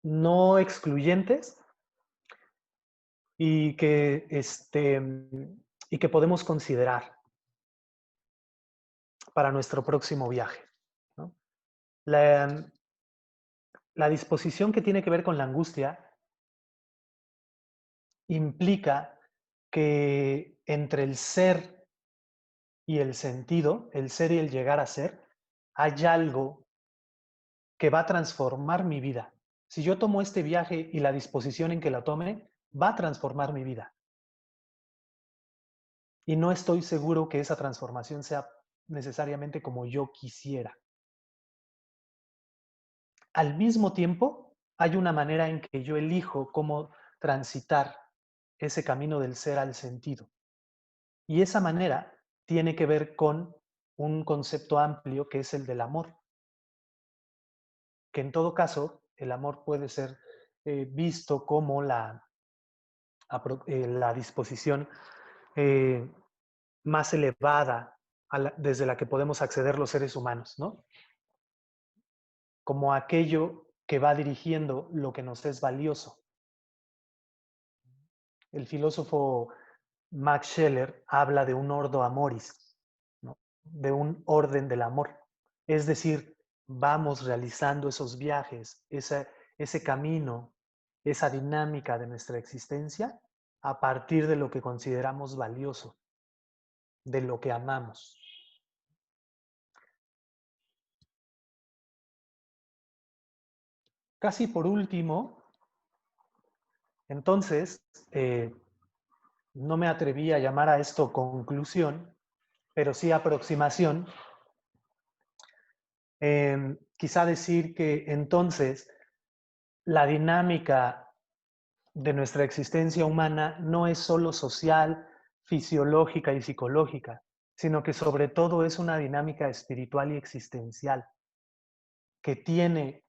no excluyentes y que podemos considerar para nuestro próximo viaje, ¿no? La disposición que tiene que ver con la angustia implica que entre el ser y el sentido, el ser y el llegar a ser, hay algo que va a transformar mi vida. Si yo tomo este viaje y la disposición en que la tome, va a transformar mi vida. Y no estoy seguro que esa transformación sea necesariamente como yo quisiera. Al mismo tiempo, hay una manera en que yo elijo cómo transitar ese camino del ser al sentido. Y esa manera tiene que ver con un concepto amplio que es el del amor, que en todo caso el amor puede ser visto como la disposición eh, más elevada desde la que podemos acceder los seres humanos, ¿no? Como aquello que va dirigiendo lo que nos es valioso. El filósofo Max Scheler habla de un ordo amoris, ¿no? De un orden del amor. Es decir, vamos realizando esos viajes, ese camino, esa dinámica de nuestra existencia a partir de lo que consideramos valioso, de lo que amamos. Casi por último, entonces, no me atreví a llamar a esto conclusión, pero sí aproximación. Quizá decir que entonces la dinámica de nuestra existencia humana no es solo social, fisiológica y psicológica, sino que sobre todo es una dinámica espiritual y existencial que tiene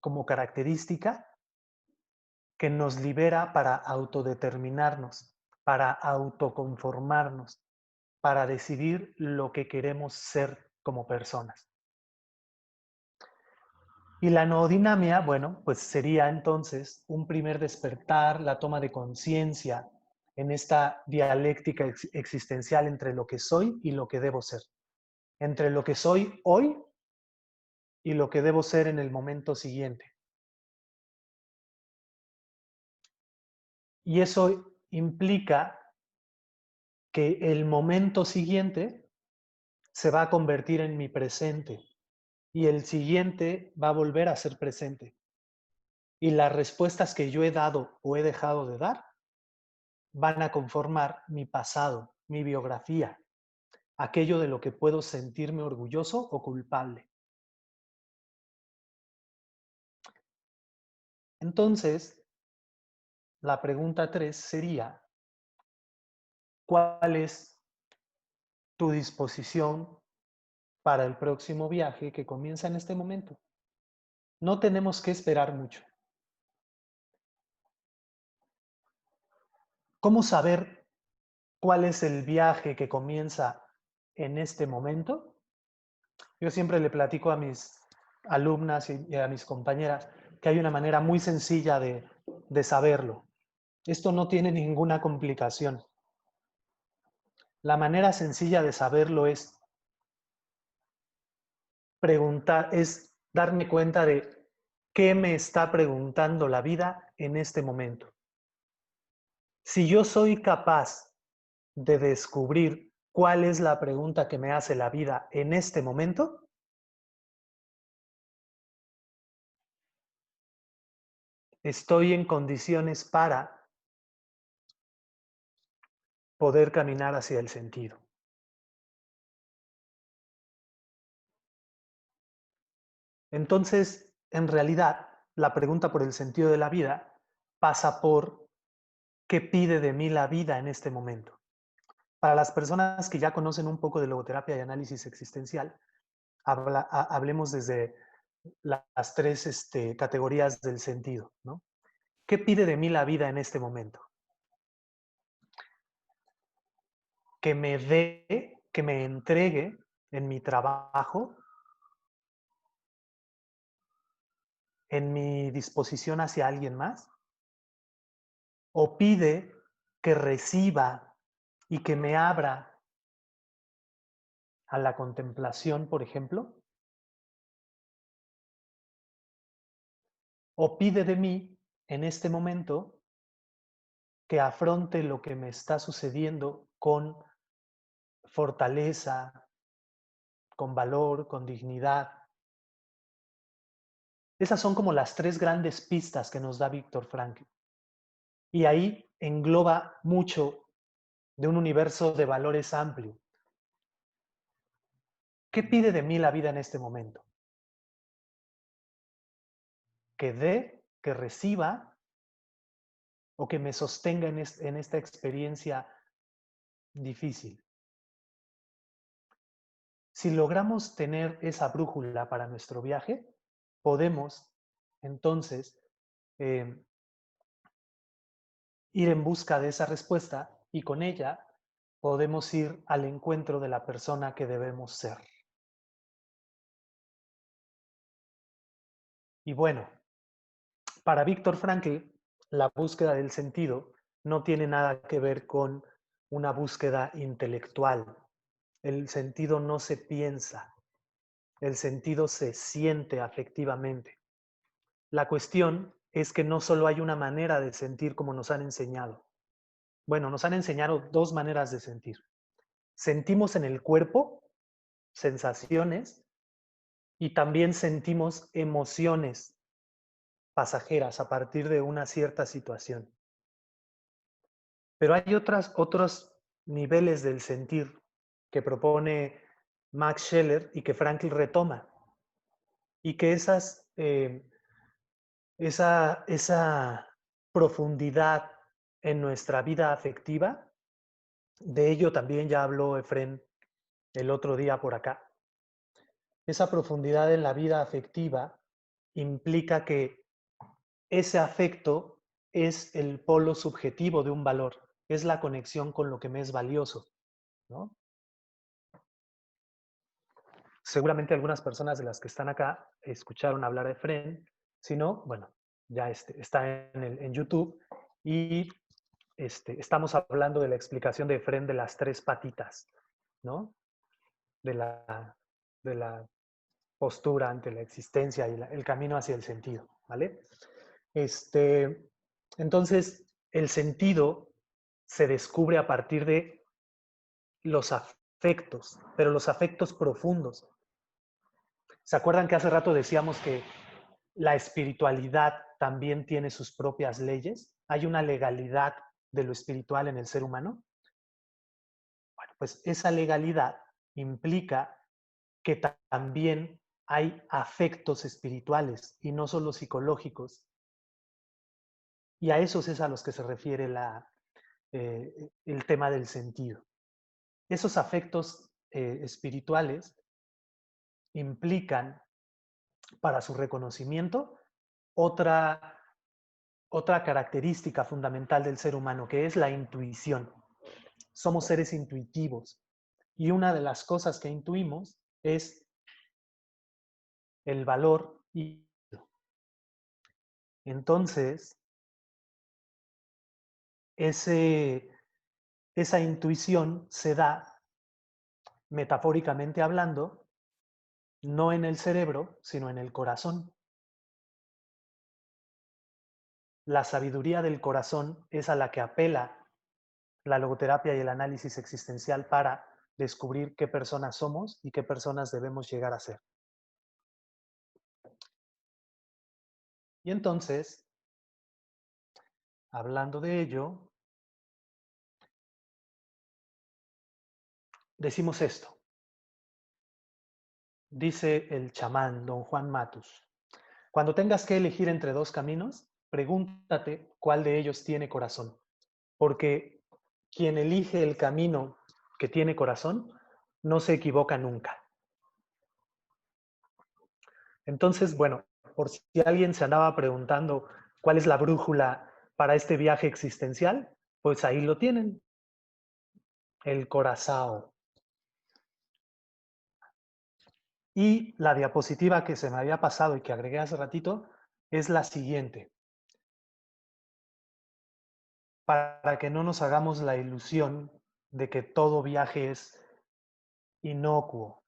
como característica que nos libera para autodeterminarnos, para autoconformarnos, para decidir lo que queremos ser como personas. Y la noodinamia, bueno, pues sería entonces un primer despertar, la toma de conciencia en esta dialéctica existencial entre lo que soy y lo que debo ser, entre lo que soy hoy y lo que debo ser en el momento siguiente. Y eso implica que el momento siguiente se va a convertir en mi presente y el siguiente va a volver a ser presente. Y las respuestas que yo he dado o he dejado de dar van a conformar mi pasado, mi biografía, aquello de lo que puedo sentirme orgulloso o culpable. Entonces, la pregunta 3 sería, ¿cuál es tu disposición para el próximo viaje que comienza en este momento? No tenemos que esperar mucho. ¿Cómo saber cuál es el viaje que comienza en este momento? Yo siempre le platico a mis alumnas y a mis compañeras que hay una manera muy sencilla de saberlo. Esto no tiene ninguna complicación. La manera sencilla de saberlo es preguntar, es darme cuenta de qué me está preguntando la vida en este momento. Si yo soy capaz de descubrir cuál es la pregunta que me hace la vida en este momento, estoy en condiciones para poder caminar hacia el sentido. Entonces, en realidad, la pregunta por el sentido de la vida pasa por qué pide de mí la vida en este momento. Para las personas que ya conocen un poco de logoterapia y análisis existencial, hablemos desde las tres categorías del sentido, ¿no? ¿Qué pide de mí la vida en este momento? Que me dé, que me entregue en mi trabajo, en mi disposición hacia alguien más, o pide que reciba y que me abra a la contemplación, por ejemplo. o pide de mí en este momento que afronte lo que me está sucediendo con fortaleza, con valor, con dignidad. Esas son como las 3 grandes pistas que nos da Viktor Frankl. Y ahí engloba mucho de un universo de valores amplio. ¿Qué pide de mí la vida en este momento? Que dé, que reciba o que me sostenga en esta experiencia difícil. Si logramos tener esa brújula para nuestro viaje, podemos entonces ir en busca de esa respuesta y con ella podemos ir al encuentro de la persona que debemos ser. Y bueno, para Viktor Frankl, la búsqueda del sentido no tiene nada que ver con una búsqueda intelectual. El sentido no se piensa, el sentido se siente afectivamente. La cuestión es que no solo hay una manera de sentir como nos han enseñado. Bueno, nos han enseñado 2 maneras de sentir. Sentimos en el cuerpo sensaciones y también sentimos emociones pasajeras a partir de una cierta situación. Pero hay otros niveles del sentir que propone Max Scheler y que Frankl retoma. Y que esa profundidad en nuestra vida afectiva, de ello también ya habló Efrén el otro día por acá. Esa profundidad en la vida afectiva implica que ese afecto es el polo subjetivo de un valor, es la conexión con lo que me es valioso, ¿no? Seguramente algunas personas de las que están acá escucharon hablar de Efrén, si no, bueno, ya está en YouTube y estamos hablando de la explicación de Efrén de las 3 patitas, ¿no? De la postura ante la existencia y el camino hacia el sentido, ¿vale? Entonces, el sentido se descubre a partir de los afectos, pero los afectos profundos. ¿Se acuerdan que hace rato decíamos que la espiritualidad también tiene sus propias leyes? ¿Hay una legalidad de lo espiritual en el ser humano? Bueno, pues esa legalidad implica que también hay afectos espirituales y no solo psicológicos. Y a esos es a los que se refiere el tema del sentido. Esos afectos espirituales implican para su reconocimiento otra característica fundamental del ser humano, que es la intuición. Somos seres intuitivos y una de las cosas que intuimos es el valor y entonces esa intuición se da, metafóricamente hablando, no en el cerebro, sino en el corazón. La sabiduría del corazón es a la que apela la logoterapia y el análisis existencial para descubrir qué personas somos y qué personas debemos llegar a ser. Y entonces, hablando de ello, decimos esto. Dice el chamán don Juan Matus: cuando tengas que elegir entre 2 caminos, pregúntate cuál de ellos tiene corazón. Porque quien elige el camino que tiene corazón no se equivoca nunca. Entonces, bueno, por si alguien se andaba preguntando cuál es la brújula para este viaje existencial, pues ahí lo tienen. El corazón. Y la diapositiva que se me había pasado y que agregué hace ratito es la siguiente. Para que no nos hagamos la ilusión de que todo viaje es inocuo.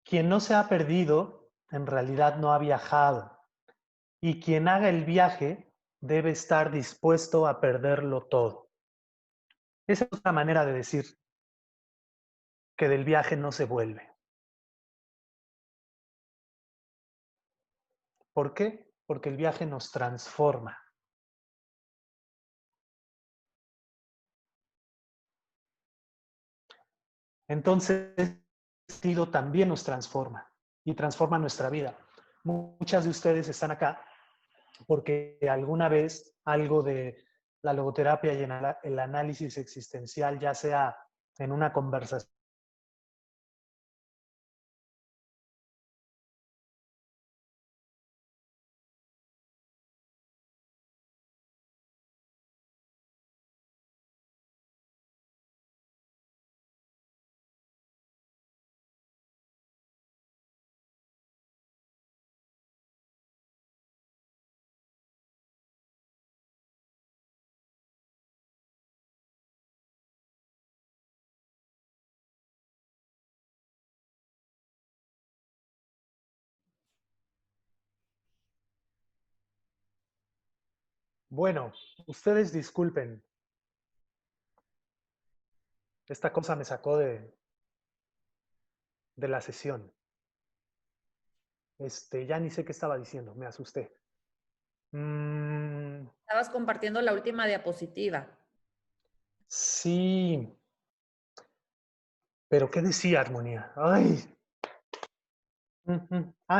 Quien no se ha perdido, en realidad no ha viajado. Y quien haga el viaje debe estar dispuesto a perderlo todo. Esa es otra manera de decir que del viaje no se vuelve. ¿Por qué? Porque el viaje nos transforma. Entonces, el estilo también nos transforma y transforma nuestra vida. Muchas de ustedes están acá porque alguna vez algo de la logoterapia y el análisis existencial, ya sea en una conversación, bueno, ustedes disculpen, esta cosa me sacó de la sesión. Ya ni sé qué estaba diciendo, me asusté. Estabas compartiendo la última diapositiva. Sí, pero ¿qué decía Armonía? Ay.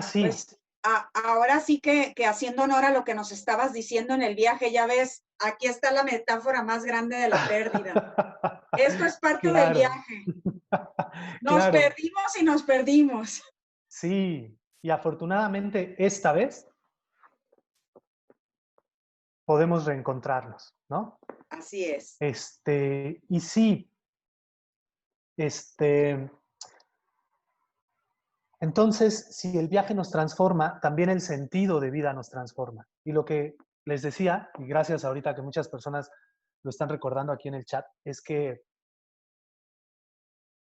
Sí. Pues ahora sí que haciendo honor a lo que nos estabas diciendo en el viaje, ya ves, aquí está la metáfora más grande de la pérdida. Esto es parte del Claro. viaje. Nos Claro. perdimos y nos perdimos. Sí, y afortunadamente esta vez podemos reencontrarnos, ¿no? Así es. Y sí, entonces, si el viaje nos transforma, también el sentido de vida nos transforma. Y lo que les decía, y gracias ahorita que muchas personas lo están recordando aquí en el chat, es que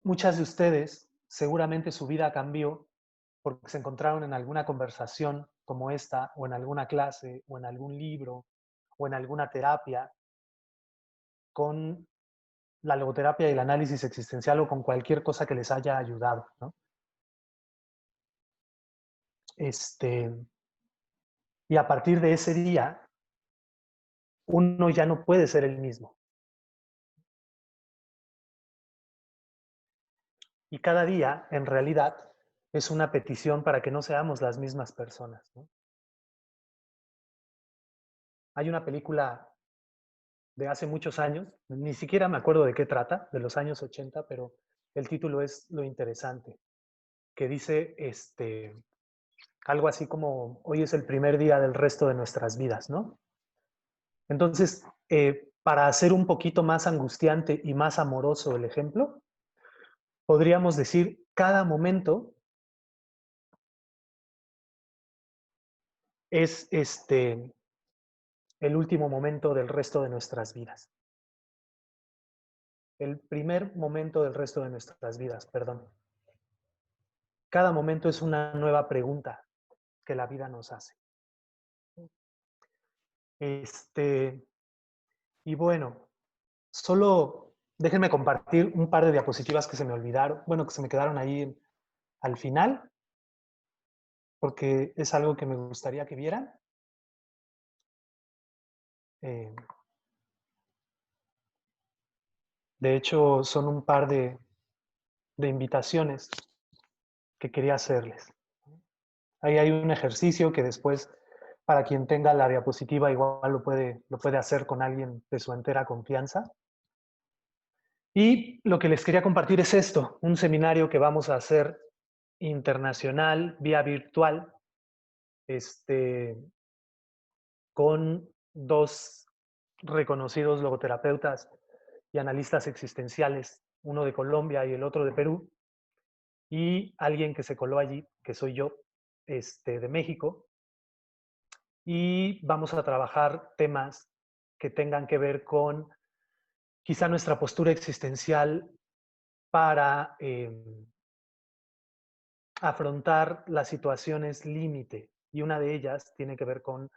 muchas de ustedes seguramente su vida cambió porque se encontraron en alguna conversación como esta, o en alguna clase, o en algún libro, o en alguna terapia, con la logoterapia y el análisis existencial o con cualquier cosa que les haya ayudado, ¿no? Y a partir de ese día, uno ya no puede ser el mismo. Y cada día, en realidad, es una petición para que no seamos las mismas personas, ¿no? Hay una película de hace muchos años, ni siquiera me acuerdo de qué trata, de los años 80, pero el título es lo interesante, que dice algo así como, hoy es el primer día del resto de nuestras vidas, ¿no? Entonces, para hacer un poquito más angustiante y más amoroso el ejemplo, podríamos decir, cada momento es el último momento del resto de nuestras vidas. El primer momento del resto de nuestras vidas, perdón. Cada momento es una nueva pregunta que la vida nos hace. Y bueno, solo déjenme compartir un par de diapositivas que se me olvidaron, bueno, que se me quedaron ahí al final, porque es algo que me gustaría que vieran. De hecho, son un par de invitaciones que quería hacerles. Ahí hay un ejercicio que después, para quien tenga la diapositiva, igual lo puede hacer con alguien de su entera confianza. Y lo que les quería compartir es esto, un seminario que vamos a hacer internacional, vía virtual, con dos reconocidos logoterapeutas y analistas existenciales, uno de Colombia y el otro de Perú, y alguien que se coló allí, que soy yo, de México, y vamos a trabajar temas que tengan que ver con quizá nuestra postura existencial para afrontar las situaciones límite y una de ellas tiene que ver con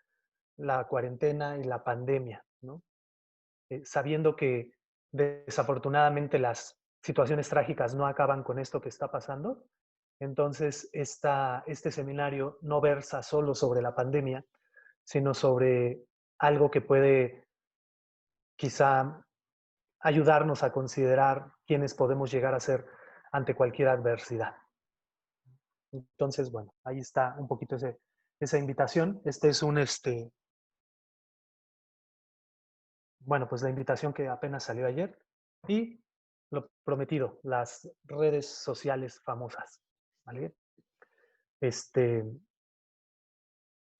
la cuarentena y la pandemia, ¿no? Sabiendo que desafortunadamente las situaciones trágicas no acaban con esto que está pasando, entonces este seminario no versa solo sobre la pandemia, sino sobre algo que puede quizá ayudarnos a considerar quiénes podemos llegar a ser ante cualquier adversidad. Entonces, bueno, ahí está un poquito esa invitación. Este es bueno, pues la invitación que apenas salió ayer y lo prometido, las redes sociales famosas, ¿vale?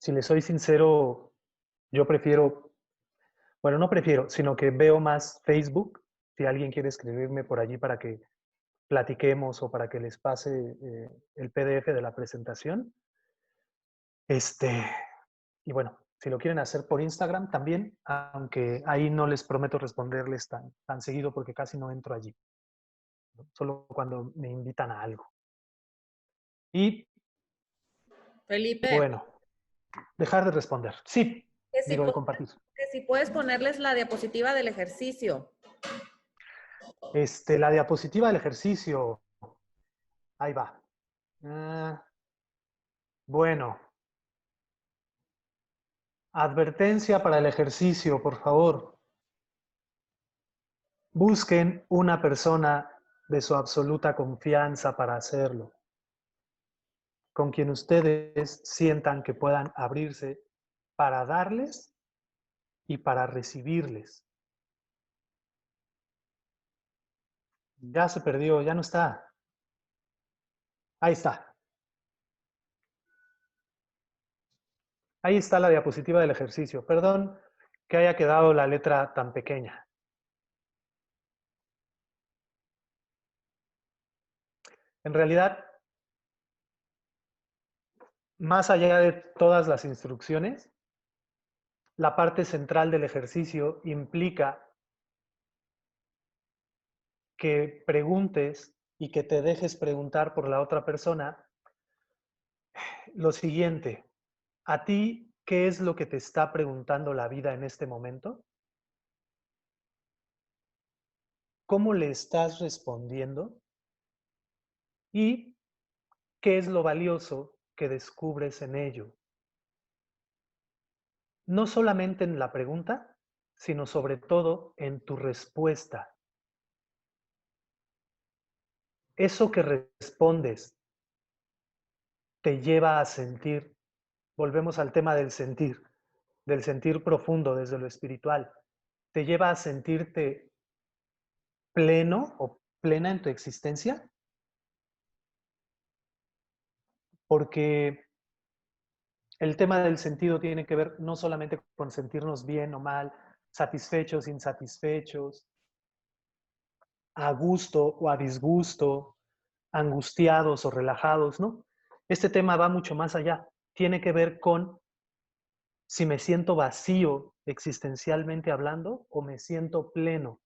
Si les soy sincero, yo prefiero, bueno, no prefiero, sino que veo más Facebook. Si alguien quiere escribirme por allí para que platiquemos o para que les pase el PDF de la presentación. Y bueno, si lo quieren hacer por Instagram también, aunque ahí no les prometo responderles tan seguido porque casi no entro allí, ¿no? Solo cuando me invitan a algo. Y Felipe, bueno, dejar de responder. Sí, que si, digo de compartir. que si puedes ponerles la diapositiva del ejercicio. La diapositiva del ejercicio, ahí va. Bueno, advertencia para el ejercicio, por favor. Busquen una persona de su absoluta confianza para hacerlo, con quien ustedes sientan que puedan abrirse para darles y para recibirles. Ya se perdió, ya no está. Ahí está. Ahí está la diapositiva del ejercicio. Perdón que haya quedado la letra tan pequeña. En realidad, más allá de todas las instrucciones, la parte central del ejercicio implica que preguntes y que te dejes preguntar por la otra persona lo siguiente: ¿a ti qué es lo que te está preguntando la vida en este momento? ¿Cómo le estás respondiendo? ¿Y qué es lo valioso que descubres en ello? No solamente en la pregunta, sino sobre todo en tu respuesta. Eso que respondes te lleva a sentir, volvemos al tema del sentir profundo desde lo espiritual, te lleva a sentirte pleno o plena en tu existencia, porque el tema del sentido tiene que ver no solamente con sentirnos bien o mal, satisfechos, insatisfechos, a gusto o a disgusto, angustiados o relajados, ¿no? Este tema va mucho más allá. Tiene que ver con si me siento vacío existencialmente hablando o me siento pleno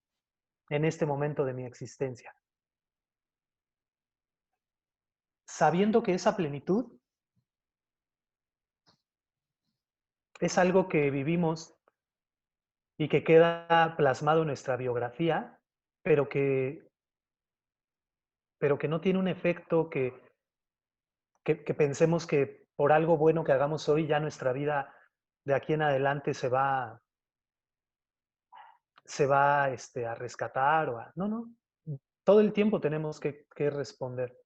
en este momento de mi existencia. Sabiendo que esa plenitud es algo que vivimos y que queda plasmado en nuestra biografía, pero que, pero que no tiene un efecto que pensemos que por algo bueno que hagamos hoy ya nuestra vida de aquí en adelante se va a rescatar. No, no. Todo el tiempo tenemos que responder.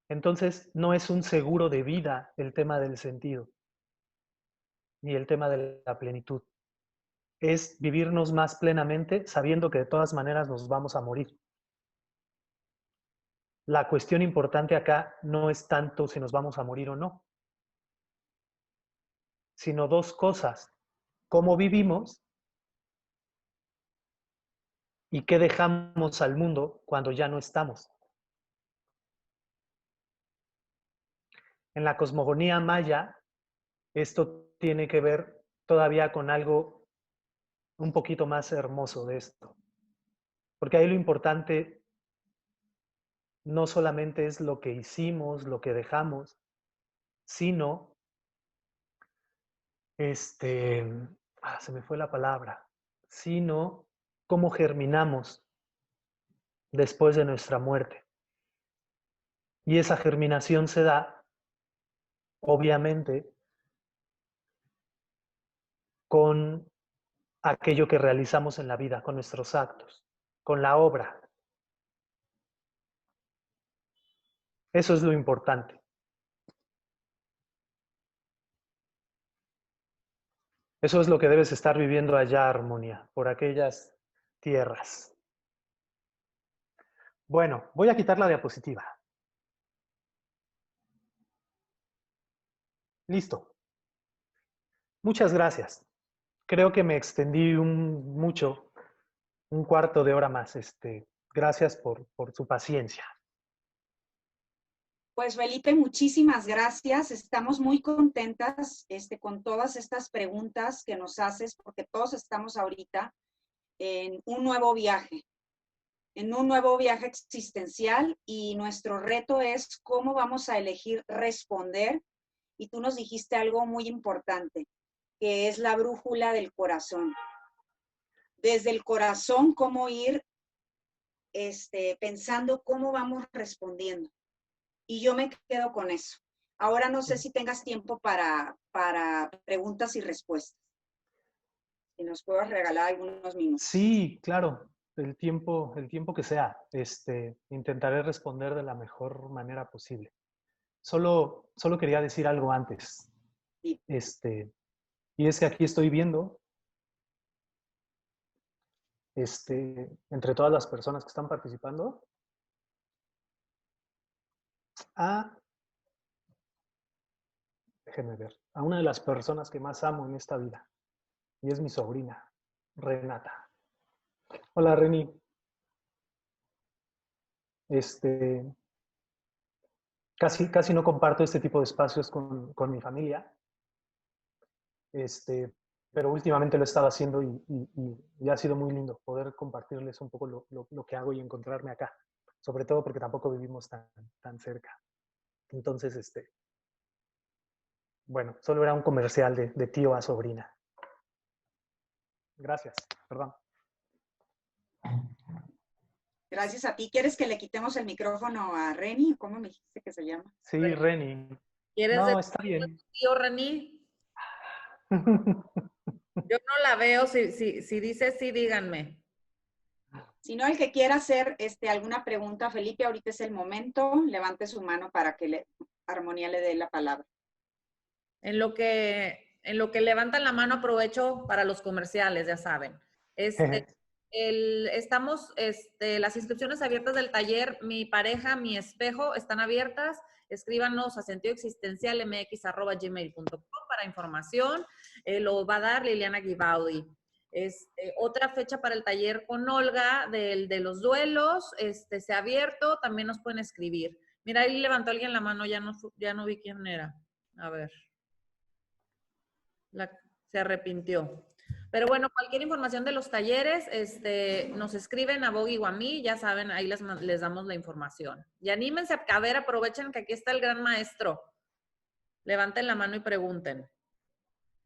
Entonces, no es un seguro de vida el tema del sentido, ni el tema de la plenitud. Es vivirnos más plenamente sabiendo que de todas maneras nos vamos a morir. La cuestión importante acá no es tanto si nos vamos a morir o no, sino dos cosas: cómo vivimos y qué dejamos al mundo cuando ya no estamos. En la cosmogonía maya, esto tiene que ver todavía con algo un poquito más hermoso de esto, porque ahí lo importante no solamente es lo que hicimos, lo que dejamos, sino, se me fue la palabra, sino cómo germinamos después de nuestra muerte. Y esa germinación se da, obviamente, con aquello que realizamos en la vida, con nuestros actos, con la obra. Eso es lo importante. Eso es lo que debes estar viviendo allá, Armonía, por aquellas tierras. Bueno, voy a quitar la diapositiva. Listo. Muchas gracias. Creo que me extendí mucho, un cuarto de hora más. Gracias por su paciencia. Pues Felipe, muchísimas gracias. Estamos muy contentas con todas estas preguntas que nos haces, porque todos estamos ahorita en un nuevo viaje existencial, y nuestro reto es cómo vamos a elegir responder. Y tú nos dijiste algo muy importante, que es la brújula del corazón. Desde el corazón, cómo ir pensando cómo vamos respondiendo. Y yo me quedo con eso. Ahora no sé si tengas tiempo para preguntas y respuestas. Si nos puedes regalar algunos minutos. Sí, claro. El tiempo que sea. Intentaré responder de la mejor manera posible. Solo quería decir algo antes. Sí. Y es que aquí estoy viendo, entre todas las personas que están participando, déjenme ver, a una de las personas que más amo en esta vida. Y es mi sobrina, Renata. Hola, Reni. Casi no comparto este tipo de espacios con mi familia. Pero últimamente lo he estado haciendo y ha sido muy lindo poder compartirles un poco lo que hago y encontrarme acá. Sobre todo porque tampoco vivimos tan cerca. Entonces, bueno, solo era un comercial de tío a sobrina. Gracias, perdón. Gracias a ti. ¿Quieres que le quitemos el micrófono a Reni? ¿Cómo me dijiste que se llama? Sí, Reni. ¿Quieres No, decir está bien. tío Reni? Yo no la veo. Si dice sí, díganme. Si no, el que quiera hacer alguna pregunta, Felipe, ahorita es el momento. Levante su mano para que Armonía le dé la palabra. En lo que levantan la mano, aprovecho para los comerciales, ya saben. Las inscripciones abiertas del taller Mi Pareja, Mi Espejo están abiertas. Escríbanos a sentidoexistencialmx@gmail.com para información. Lo va a dar Liliana Guibaudi. Otra fecha para el taller con Olga de los duelos se ha abierto. También nos pueden escribir. Mira, ahí levantó alguien la mano, ya no vi quién era. A ver. Se arrepintió. Pero bueno, cualquier información de los talleres, nos escriben a Bogi o a mí, ya saben, ahí les damos la información. Y anímense a ver, aprovechen que aquí está el gran maestro. Levanten la mano y pregunten.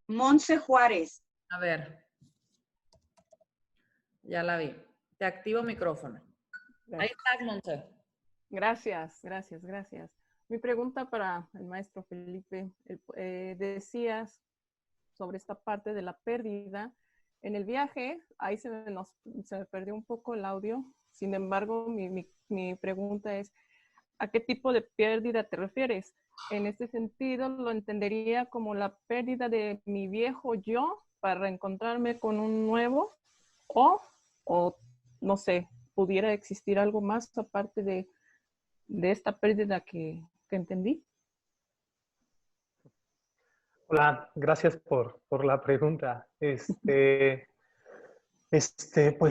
Monse Juárez. A ver. Ya la vi. Te activo micrófono. Ahí está, Monse. Gracias. Mi pregunta para el maestro Felipe. Decías sobre esta parte de la pérdida. En el viaje, ahí se me perdió un poco el audio. Sin embargo, mi pregunta es, ¿a qué tipo de pérdida te refieres? En este sentido, lo entendería como la pérdida de mi viejo yo para reencontrarme con un nuevo, o no sé, pudiera existir algo más aparte de esta pérdida que entendí. Hola, gracias por la pregunta. Pues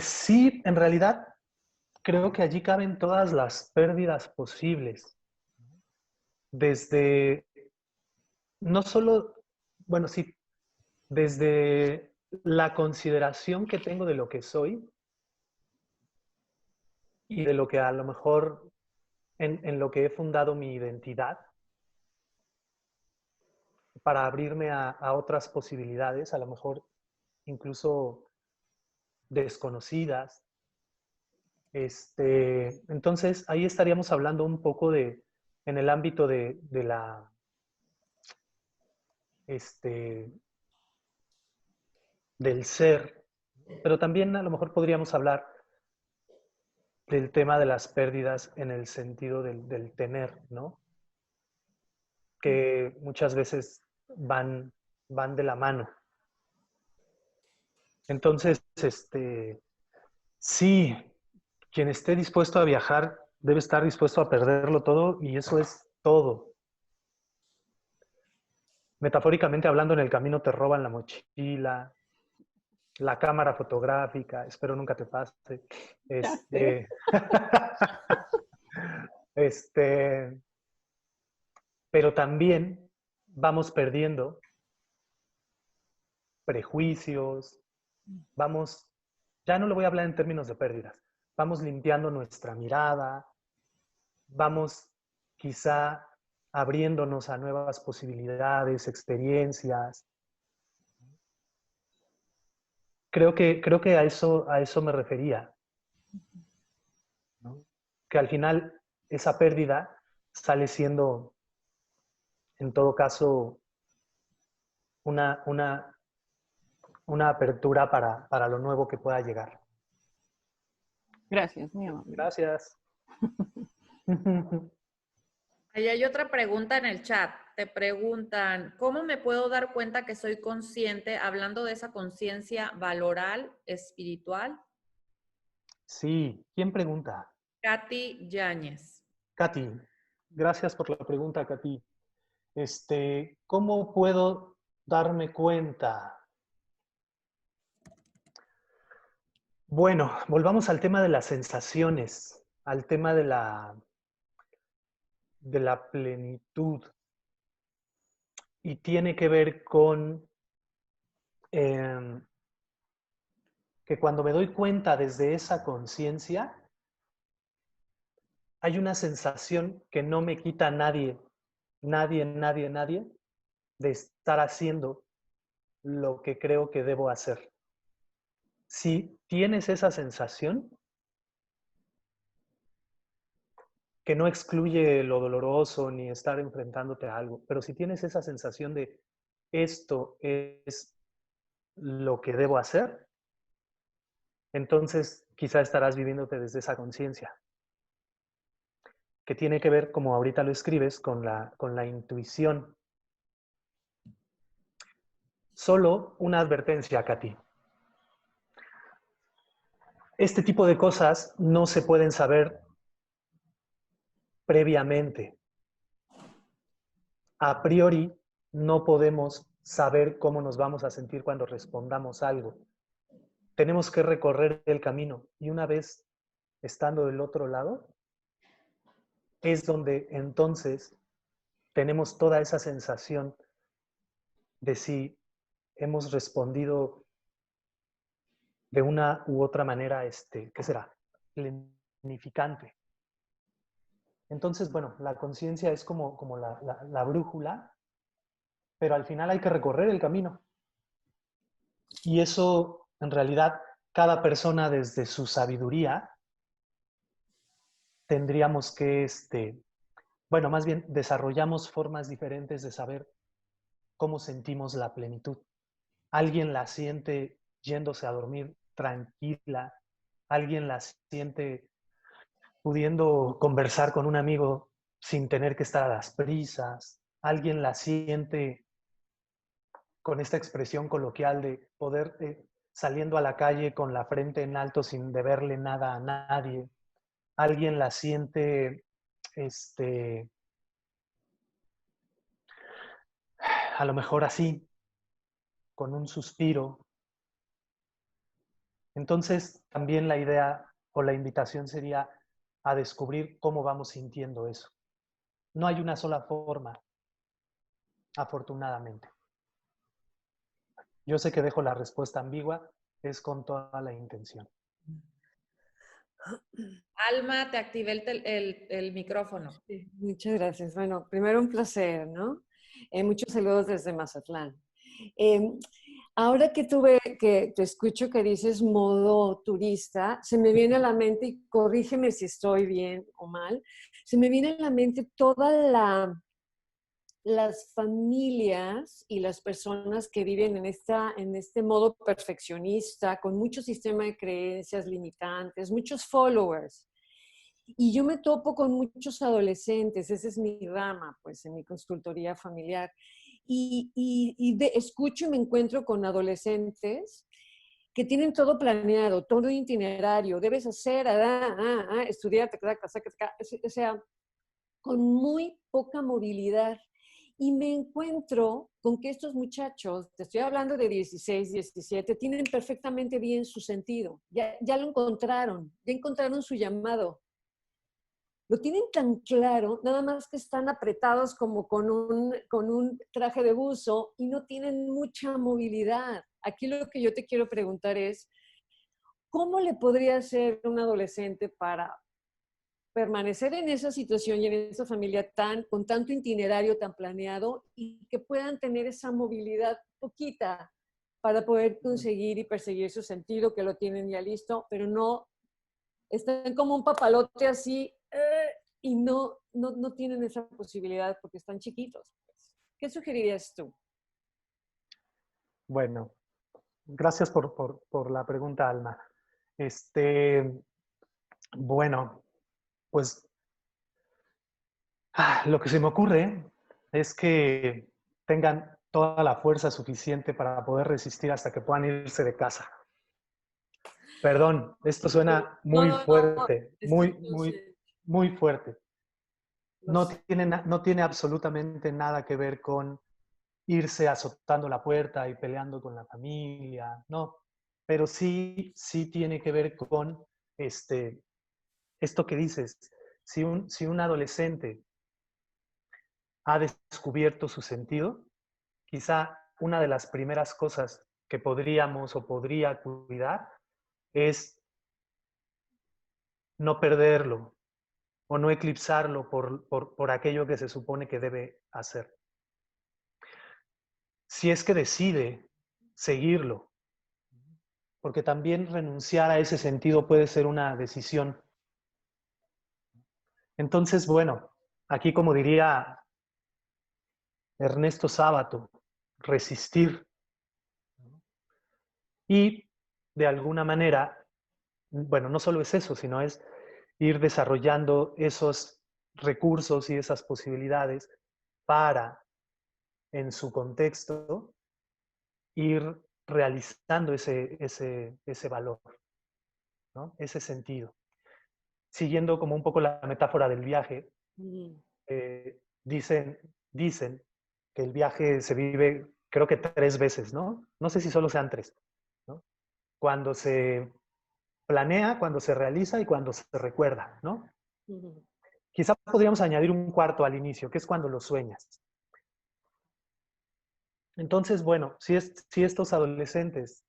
sí, en realidad creo que allí caben todas las pérdidas posibles. Desde, no solo, bueno, sí, desde la consideración que tengo de lo que soy y de lo que a lo mejor en lo que he fundado mi identidad, para abrirme a otras posibilidades, a lo mejor incluso desconocidas. Entonces, ahí estaríamos hablando un poco en el ámbito de la, del ser, pero también a lo mejor podríamos hablar del tema de las pérdidas en el sentido del tener, ¿no? Que muchas veces van de la mano. Entonces, sí, quien esté dispuesto a viajar debe estar dispuesto a perderlo todo, y eso es todo. Metafóricamente hablando, en el camino te roban la mochila, la cámara fotográfica, espero nunca te pase. Ya sé. Pero también vamos perdiendo prejuicios, vamos, ya no lo voy a hablar en términos de pérdidas, vamos limpiando nuestra mirada, vamos quizá abriéndonos a nuevas posibilidades, experiencias. Creo que a eso me refería, ¿no? Que al final esa pérdida sale siendo, en todo caso, una apertura para lo nuevo que pueda llegar. Gracias, muy amable. Gracias. Ahí hay otra pregunta en el chat. Te preguntan, ¿cómo me puedo dar cuenta que soy consciente, hablando de esa conciencia valoral, espiritual? Sí, ¿quién pregunta? Katy Yáñez. Katy, gracias por la pregunta, Katy. ¿Cómo puedo darme cuenta? Bueno, volvamos al tema de las sensaciones, al tema de la plenitud. Y tiene que ver con que cuando me doy cuenta desde esa conciencia, hay una sensación que no me quita nadie, de estar haciendo lo que creo que debo hacer. Si tienes esa sensación, que no excluye lo doloroso ni estar enfrentándote a algo, pero si tienes esa sensación de esto es lo que debo hacer, entonces quizá estarás viviéndote desde esa conciencia, que tiene que ver, como ahorita lo escribes, con la intuición. Solo una advertencia, Katy. Este tipo de cosas no se pueden saber previamente. A priori, no podemos saber cómo nos vamos a sentir cuando respondamos algo. Tenemos que recorrer el camino, y una vez estando del otro lado, es donde entonces tenemos toda esa sensación de si hemos respondido de una u otra manera, ¿qué será? Planificante. Entonces, bueno, la conciencia es como la brújula, pero al final hay que recorrer el camino. Y eso, en realidad, cada persona desde su sabiduría tendríamos que, bueno, más bien desarrollamos formas diferentes de saber cómo sentimos la plenitud. Alguien la siente yéndose a dormir tranquila, alguien la siente pudiendo conversar con un amigo sin tener que estar a las prisas, alguien la siente con esta expresión coloquial de poder saliendo a la calle con la frente en alto sin deberle nada a nadie, alguien la siente a lo mejor así, con un suspiro. Entonces, también la idea o la invitación sería a descubrir cómo vamos sintiendo eso. No hay una sola forma, afortunadamente. Yo sé que dejo la respuesta ambigua, es con toda la intención. Alma, te activé el micrófono. Sí, muchas gracias. Bueno, primero un placer, ¿no? Muchos saludos desde Mazatlán. Ahora que te escucho que dices modo turista, se me viene a la mente, y corrígeme si estoy bien o mal, se me viene a la mente las familias y las personas que viven en este modo perfeccionista, con mucho sistema de creencias limitantes, muchos followers. Y yo me topo con muchos adolescentes, esa es mi rama, pues, en mi consultoría familiar. Escucho y me encuentro con adolescentes que tienen todo planeado, todo itinerario, debes hacer, estudiar, o sea, con muy poca movilidad. Y me encuentro con que estos muchachos, te estoy hablando de 16, 17, tienen perfectamente bien su sentido. Ya lo encontraron, ya encontraron su llamado. Lo tienen tan claro, nada más que están apretados como con un traje de buzo y no tienen mucha movilidad. Aquí lo que yo te quiero preguntar es, ¿cómo le podría hacer un adolescente para permanecer en esa situación y en esa familia con tanto itinerario tan planeado y que puedan tener esa movilidad poquita para poder conseguir y perseguir su sentido, que lo tienen ya listo, pero no están como un papalote así y no tienen esa posibilidad porque están chiquitos? ¿Qué sugerirías tú? Bueno, gracias por la pregunta, Alma. Bueno, pues lo que se me ocurre es que tengan toda la fuerza suficiente para poder resistir hasta que puedan irse de casa. Perdón, esto suena muy fuerte, muy fuerte. No tiene absolutamente nada que ver con irse azotando la puerta y peleando con la familia, no. Pero sí tiene que ver con esto que dices. Si un adolescente ha descubierto su sentido, quizá una de las primeras cosas que podríamos o podría cuidar es no perderlo o no eclipsarlo por aquello que se supone que debe hacer. Si es que decide seguirlo, porque también renunciar a ese sentido puede ser una decisión. Entonces, bueno, aquí como diría Ernesto Sábato, resistir y de alguna manera, bueno, no solo es eso, sino es ir desarrollando esos recursos y esas posibilidades para, en su contexto, ir realizando ese valor, ¿no? Ese sentido. Siguiendo como un poco la metáfora del viaje, dicen que el viaje se vive, creo que 3 veces, ¿no? No sé si solo sean 3, ¿no? Cuando se planea, cuando se realiza y cuando se recuerda, ¿no? Quizá podríamos añadir un cuarto al inicio, que es cuando lo sueñas. Entonces, bueno, si estos adolescentes,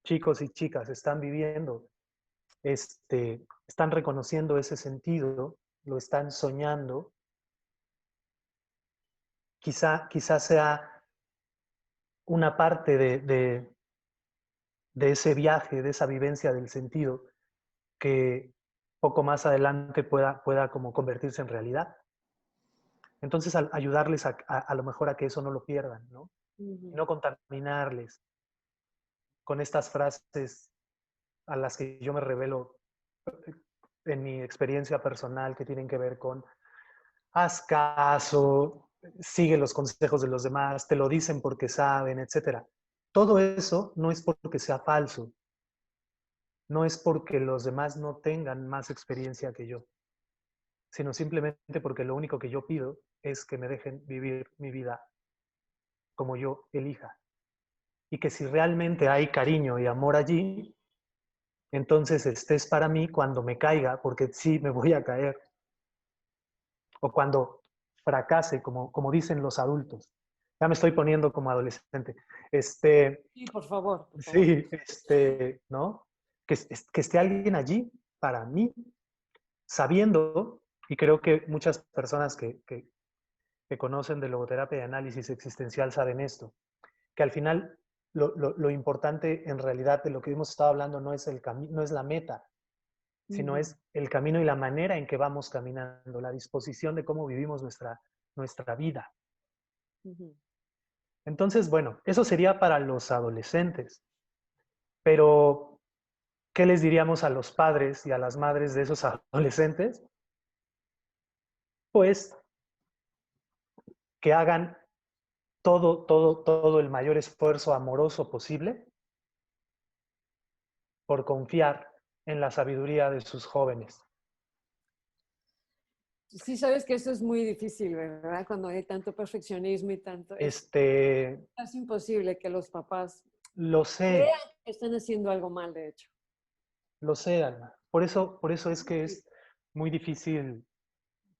chicos y chicas, están viviendo, están reconociendo ese sentido, lo están soñando, quizá sea una parte de ese viaje, de esa vivencia del sentido, que poco más adelante pueda como convertirse en realidad. Entonces, ayudarles a lo mejor a que eso no lo pierdan, ¿no? Y no contaminarles con estas frases a las que yo me revelo en mi experiencia personal, que tienen que ver con haz caso, sigue los consejos de los demás, te lo dicen porque saben, etc. Todo eso no es porque sea falso, no es porque los demás no tengan más experiencia que yo, sino simplemente porque lo único que yo pido es que me dejen vivir mi vida como yo elija. Y que si realmente hay cariño y amor allí, entonces estés para mí cuando me caiga, porque sí me voy a caer. O cuando fracase, como dicen los adultos. Ya me estoy poniendo como adolescente. Sí, por favor. Sí, ¿no? Que esté alguien allí para mí, sabiendo, y creo que muchas personas que que conocen de logoterapia y análisis existencial saben esto, que al final lo importante en realidad de lo que hemos estado hablando no es, no es la meta, sino es el camino y la manera en que vamos caminando, la disposición de cómo vivimos nuestra vida. Entonces, bueno, eso sería para los adolescentes. Pero, ¿qué les diríamos a los padres y a las madres de esos adolescentes? Pues que hagan todo el mayor esfuerzo amoroso posible por confiar en la sabiduría de sus jóvenes. Sí, sabes que eso es muy difícil, ¿verdad? Cuando hay tanto perfeccionismo y tanto... Es imposible que los papás Lo sé. crean que están haciendo algo mal, de hecho. Lo sé, Alma. Por eso es que es muy difícil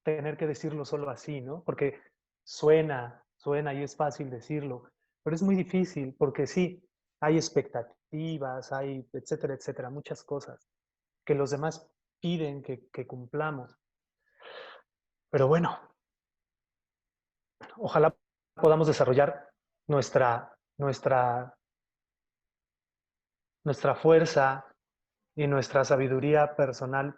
tener que decirlo solo así, ¿no? Porque suena y es fácil decirlo, pero es muy difícil porque sí, hay expectativas, hay etcétera, etcétera, muchas cosas que los demás piden que cumplamos. Pero bueno, ojalá podamos desarrollar nuestra fuerza y nuestra sabiduría personal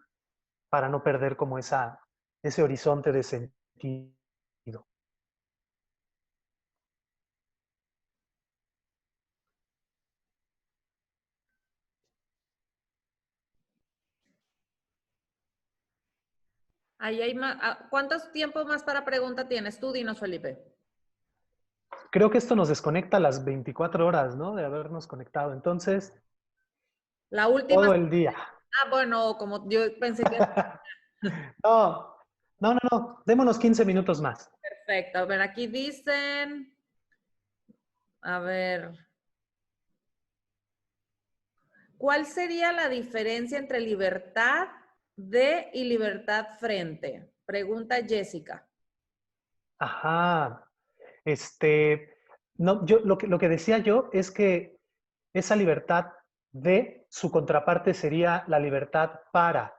para no perder como ese horizonte de sentido. Ahí hay más. ¿Cuántos tiempos más para pregunta tienes tú? Dinos, Felipe. Creo que esto nos desconecta a las 24 horas, ¿no? De habernos conectado. Entonces, la última. Todo el día. Bueno, como yo pensé que... No. Démonos 15 minutos más. Perfecto. A ver, aquí dicen... A ver... ¿Cuál sería la diferencia entre libertad de y libertad frente? Pregunta Jessica. Ajá. No, lo que decía yo es que esa libertad de su contraparte sería la libertad para.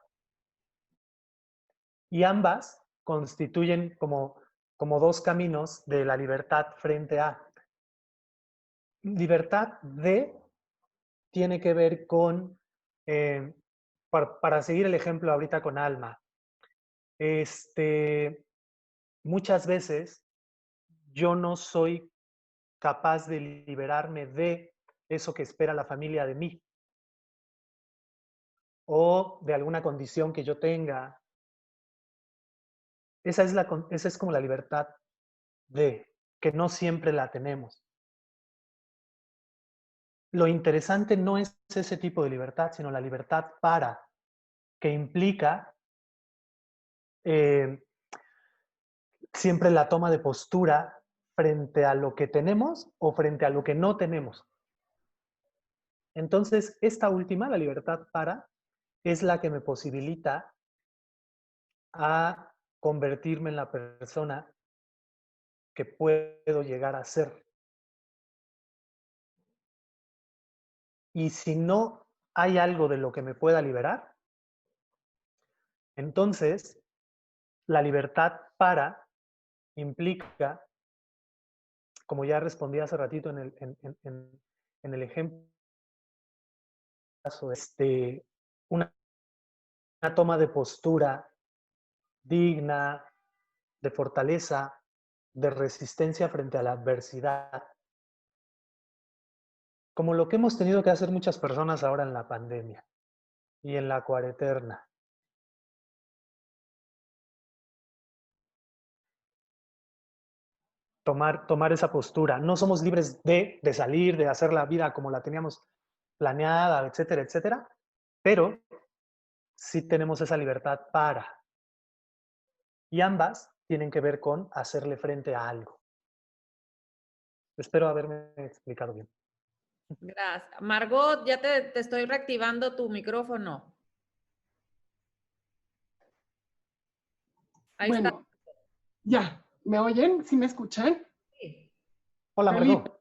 Y ambas constituyen como dos caminos de la libertad frente a. Libertad de tiene que ver con, para seguir el ejemplo ahorita con Alma, muchas veces yo no soy capaz de liberarme de eso que espera la familia de mí o de alguna condición que yo tenga. Esa es como la libertad de, que no siempre la tenemos. Lo interesante no es ese tipo de libertad, sino la libertad para, que implica siempre la toma de postura frente a lo que tenemos o frente a lo que no tenemos. Entonces, esta última, la libertad para, es la que me posibilita a convertirme en la persona que puedo llegar a ser. Y si no hay algo de lo que me pueda liberar, entonces la libertad para implica, como ya respondí hace ratito en el ejemplo, una toma de postura digna, de fortaleza, de resistencia frente a la adversidad. Como lo que hemos tenido que hacer muchas personas ahora en la pandemia y en la cuareterna. Tomar esa postura. No somos libres de salir, de hacer la vida como la teníamos planeada, etcétera, etcétera, pero sí tenemos esa libertad para. Y ambas tienen que ver con hacerle frente a algo. Espero haberme explicado bien. Gracias. Margot, ya te estoy reactivando tu micrófono. Ahí bueno, está. Ya, ¿me oyen? ¿Sí me escuchan? Sí. Hola, Margot.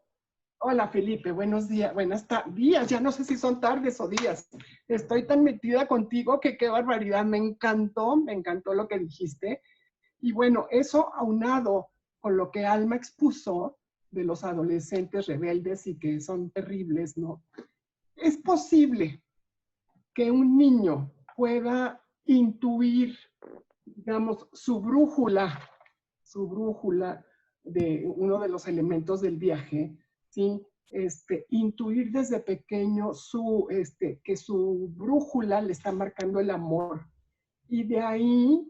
Hola, Felipe, buenos días, buenas días, ya no sé si son tardes o días. Estoy tan metida contigo que qué barbaridad, me encantó lo que dijiste. Y bueno, eso aunado con lo que Alma expuso de los adolescentes rebeldes y que son terribles, ¿no? Es posible que un niño pueda intuir, digamos, su brújula de uno de los elementos del viaje, ¿sí? Intuir desde pequeño que su brújula le está marcando el amor. Y de ahí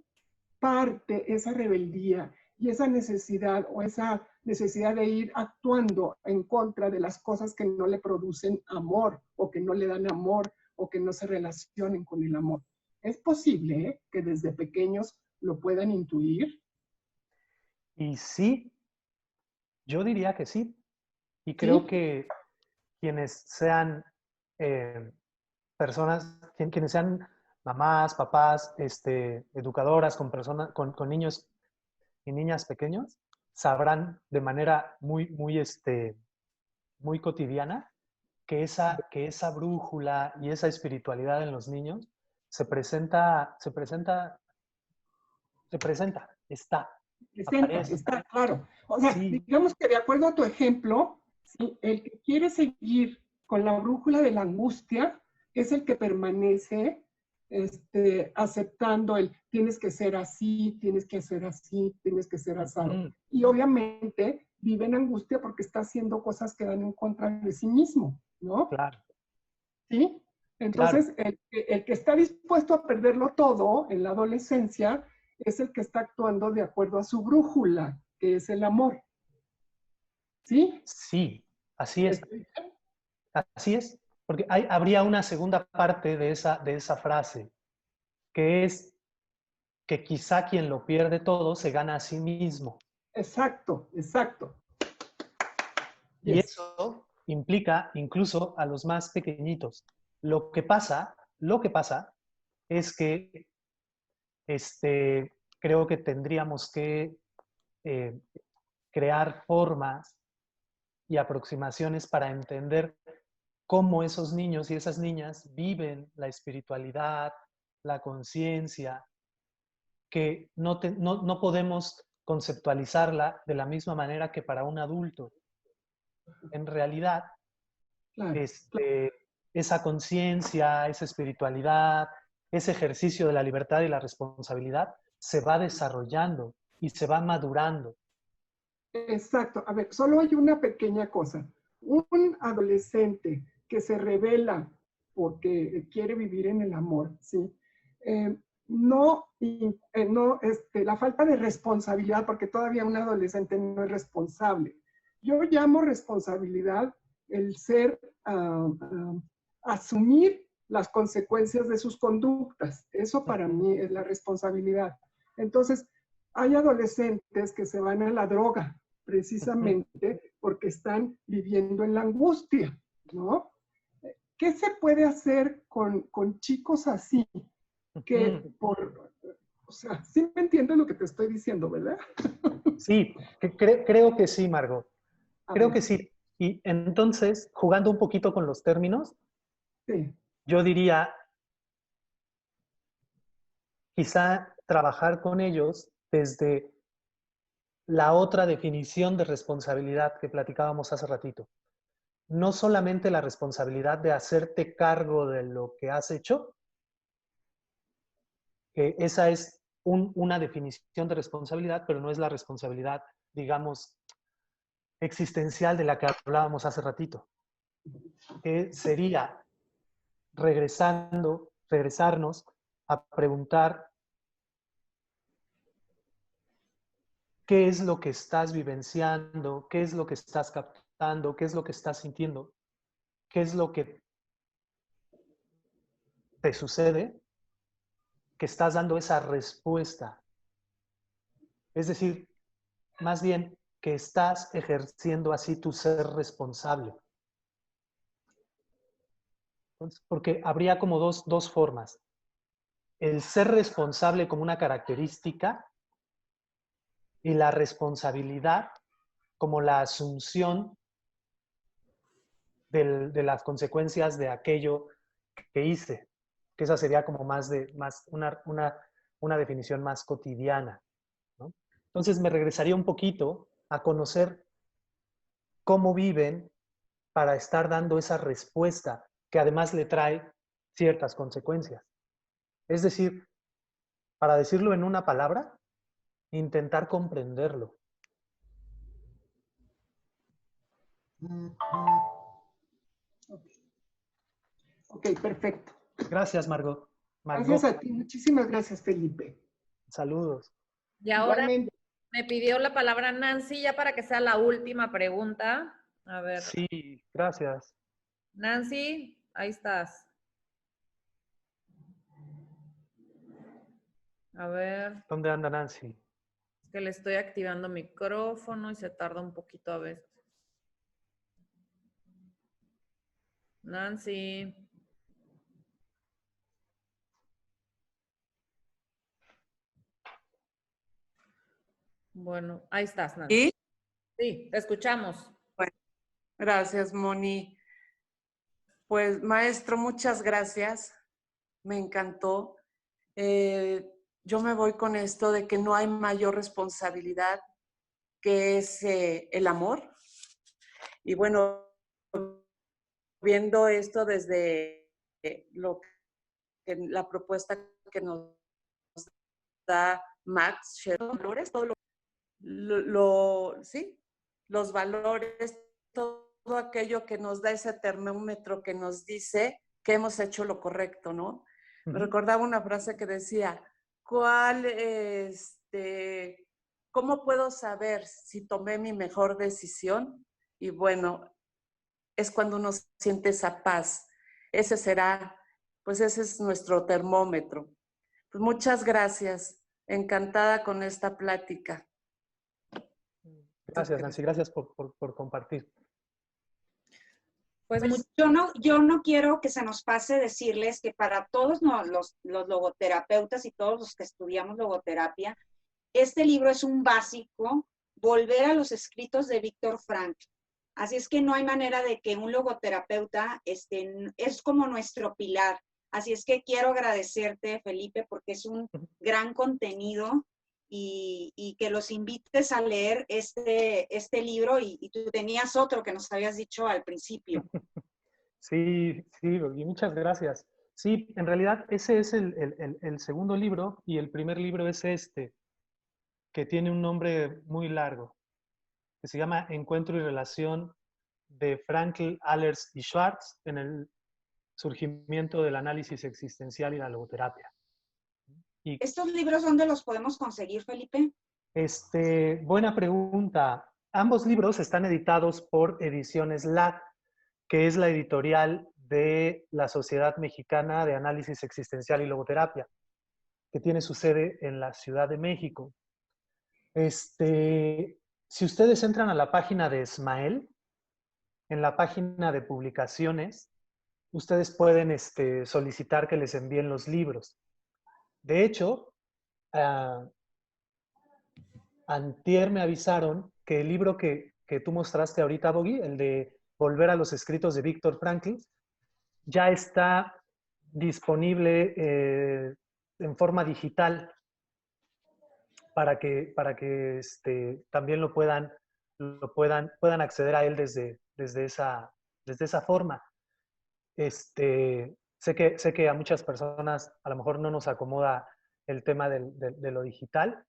parte esa rebeldía y esa necesidad de ir actuando en contra de las cosas que no le producen amor o que no le dan amor o que no se relacionen con el amor. Es posible que desde pequeños lo puedan intuir. Y sí, yo diría que sí. Y creo ¿Sí? que quienes sean personas, quienes sean mamás, papás, educadoras con niños y niñas pequeños, sabrán de manera muy cotidiana que esa brújula y esa espiritualidad en los niños se presenta, está, aparece. Está claro. O sea, Sí, digamos que de acuerdo a tu ejemplo, ¿sí? El que quiere seguir con la brújula de la angustia es el que permanece aceptando el tienes que ser así, tienes que ser así, tienes que ser asado. Y obviamente vive en angustia porque está haciendo cosas que van en contra de sí mismo, ¿no? claro, ¿Sí? claro. Entonces, el que está dispuesto a perderlo todo en la adolescencia es el que está actuando de acuerdo a su brújula, que es el amor. ¿Sí? Sí, así es. Así es. Porque habría una segunda parte de esa frase, que es que quizá quien lo pierde todo se gana a sí mismo. Exacto, exacto. Y Yes. eso implica incluso a los más pequeñitos. Lo que pasa es que creo que tendríamos que crear formas y aproximaciones para entender cómo esos niños y esas niñas viven la espiritualidad, la conciencia, que no podemos conceptualizarla de la misma manera que para un adulto. En realidad, Claro. esa conciencia, esa espiritualidad, ese ejercicio de la libertad y la responsabilidad se va desarrollando y se va madurando. Exacto. A ver, solo hay una pequeña cosa. Un adolescente que se revela porque quiere vivir en el amor, ¿sí? La falta de responsabilidad, porque todavía un adolescente no es responsable. Yo llamo responsabilidad el asumir las consecuencias de sus conductas. Eso para mí es la responsabilidad. Entonces, hay adolescentes que se van a la droga precisamente porque están viviendo en la angustia, ¿no? ¿Qué se puede hacer con chicos así? O sea, sí me entiendes lo que te estoy diciendo, ¿verdad? Sí, creo que sí, Margot. Creo que Ver, sí. Y entonces, jugando un poquito con los términos, sí, yo diría, quizá trabajar con ellos desde la otra definición de responsabilidad que platicábamos hace ratito. No solamente la responsabilidad de hacerte cargo de lo que has hecho, que esa es una definición de responsabilidad, pero no es la responsabilidad, digamos, existencial de la que hablábamos hace ratito, que sería regresarnos a preguntar qué es lo que estás vivenciando, qué es lo que estás captando, qué es lo que estás sintiendo, qué es lo que te sucede, que estás dando esa respuesta. Es decir, más bien que estás ejerciendo así tu ser responsable. Entonces, porque habría como dos formas. El ser responsable como una característica y la responsabilidad como la asunción de las consecuencias de aquello que hice. Que esa sería como una definición más cotidiana, ¿no? Entonces me regresaría un poquito a conocer cómo viven para estar dando esa respuesta que además le trae ciertas consecuencias. Es decir, para decirlo en una palabra, intentar comprenderlo. Ok, perfecto. Gracias, Margot. Gracias a ti. Muchísimas gracias, Felipe. Saludos. Y ahora Igualmente. me pidió la palabra Nancy ya para que sea la última pregunta. A ver. Sí, gracias. Nancy, ahí estás. A ver, ¿Dónde anda Nancy? es que le estoy activando micrófono y se tarda un poquito a veces. Nancy. Bueno, ahí estás, Nancy. ¿Sí? Sí, te escuchamos. Bueno, gracias, Moni. Pues, maestro, muchas gracias. Me encantó. Yo me voy con esto de que no hay mayor responsabilidad que es el amor. Y bueno, viendo esto desde lo que la propuesta que nos da Max Valores, todo sí, los valores, todo aquello que nos da ese termómetro que nos dice que hemos hecho lo correcto, ¿no? Me recordaba una frase que decía, ¿cómo puedo saber si tomé mi mejor decisión? Y bueno, es cuando uno siente esa paz. Ese es nuestro termómetro. Pues muchas gracias. Encantada con esta plática. Gracias, Nancy. Gracias por compartir. Pues yo no quiero que se nos pase decirles que para todos los logoterapeutas y todos los que estudiamos logoterapia, este libro es un básico, volver a los escritos de Víctor Frankl. Así es que no hay manera de que un logoterapeuta es como nuestro pilar. Así es que quiero agradecerte, Felipe, porque es un gran contenido y que los invites a leer este libro y tú tenías otro que nos habías dicho al principio. Sí, y muchas gracias. Sí, en realidad ese es el segundo libro y el primer libro es este, que tiene un nombre muy largo, que se llama Encuentro y Relación de Frankl, Allers y Schwartz en el surgimiento del análisis existencial y la logoterapia. Y ¿Estos libros dónde los podemos conseguir, Felipe? buena pregunta. Ambos libros están editados por Ediciones LAC, que es la editorial de la Sociedad Mexicana de Análisis Existencial y Logoterapia, que tiene su sede en la Ciudad de México. Si ustedes entran a la página de Smael, en la página de publicaciones, ustedes pueden solicitar que les envíen los libros. De hecho, antier me avisaron que el libro que tú mostraste ahorita, Bogi, el de Volver a los escritos de Víctor Frankl, ya está disponible en forma digital para que también puedan acceder a él desde esa forma. Sé que a muchas personas a lo mejor no nos acomoda el tema de lo digital.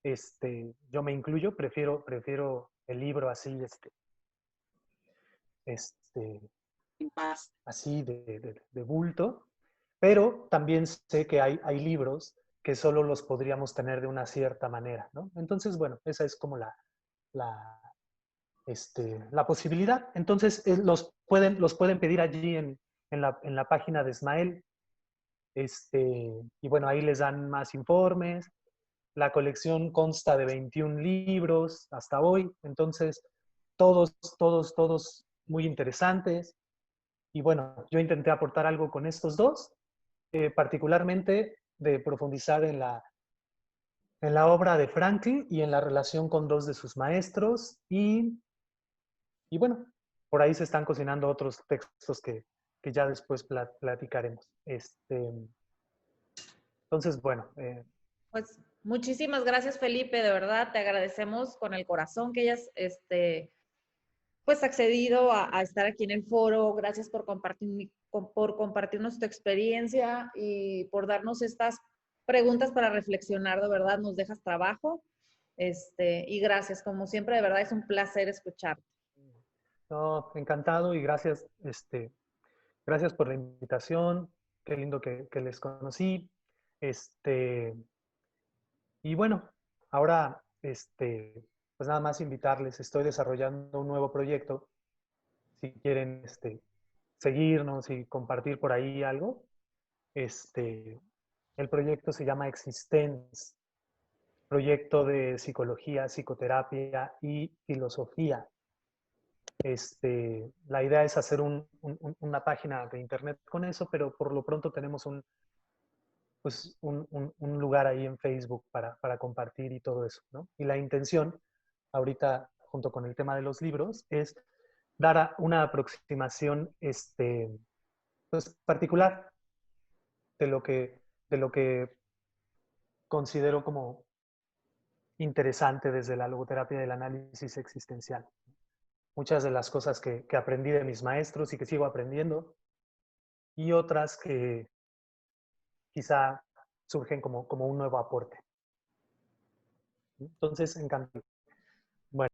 Yo me incluyo, prefiero el libro así, En paz. así de bulto, pero también sé que hay libros que solo los podríamos tener de una cierta manera, ¿no? Entonces, bueno, esa es como la posibilidad. Entonces, los pueden pedir allí en la página de Smael. Y bueno, ahí les dan más informes. La colección consta de 21 libros hasta hoy, entonces todos muy interesantes. Y bueno, yo intenté aportar algo con estos dos, particularmente de profundizar en la obra de Frankl y en la relación con dos de sus maestros. Y bueno, por ahí se están cocinando otros textos que ya después platicaremos. Entonces, bueno. Pues Muchísimas gracias, Felipe, de verdad, te agradecemos con el corazón que hayas pues accedido a estar aquí en el foro. Gracias por compartirnos tu experiencia y por darnos estas preguntas para reflexionar. De verdad, nos dejas trabajo. Y gracias, como siempre, de verdad es un placer escucharte. No, encantado y gracias, gracias por la invitación. Qué lindo que les conocí. Y bueno, ahora, pues nada más invitarles. Estoy desarrollando un nuevo proyecto. Si quieren, seguirnos y compartir por ahí algo, el proyecto se llama Existence, proyecto de psicología, psicoterapia y filosofía. La idea es hacer una página de internet con eso, pero por lo pronto tenemos pues un lugar ahí en Facebook para compartir y todo eso, ¿no? Y la intención, ahorita, junto con el tema de los libros, es dar una aproximación pues, particular de lo que considero como interesante desde la logoterapia del análisis existencial. Muchas de las cosas que aprendí de mis maestros y que sigo aprendiendo, y otras que quizá surgen como un nuevo aporte. Entonces, encantado. Bueno.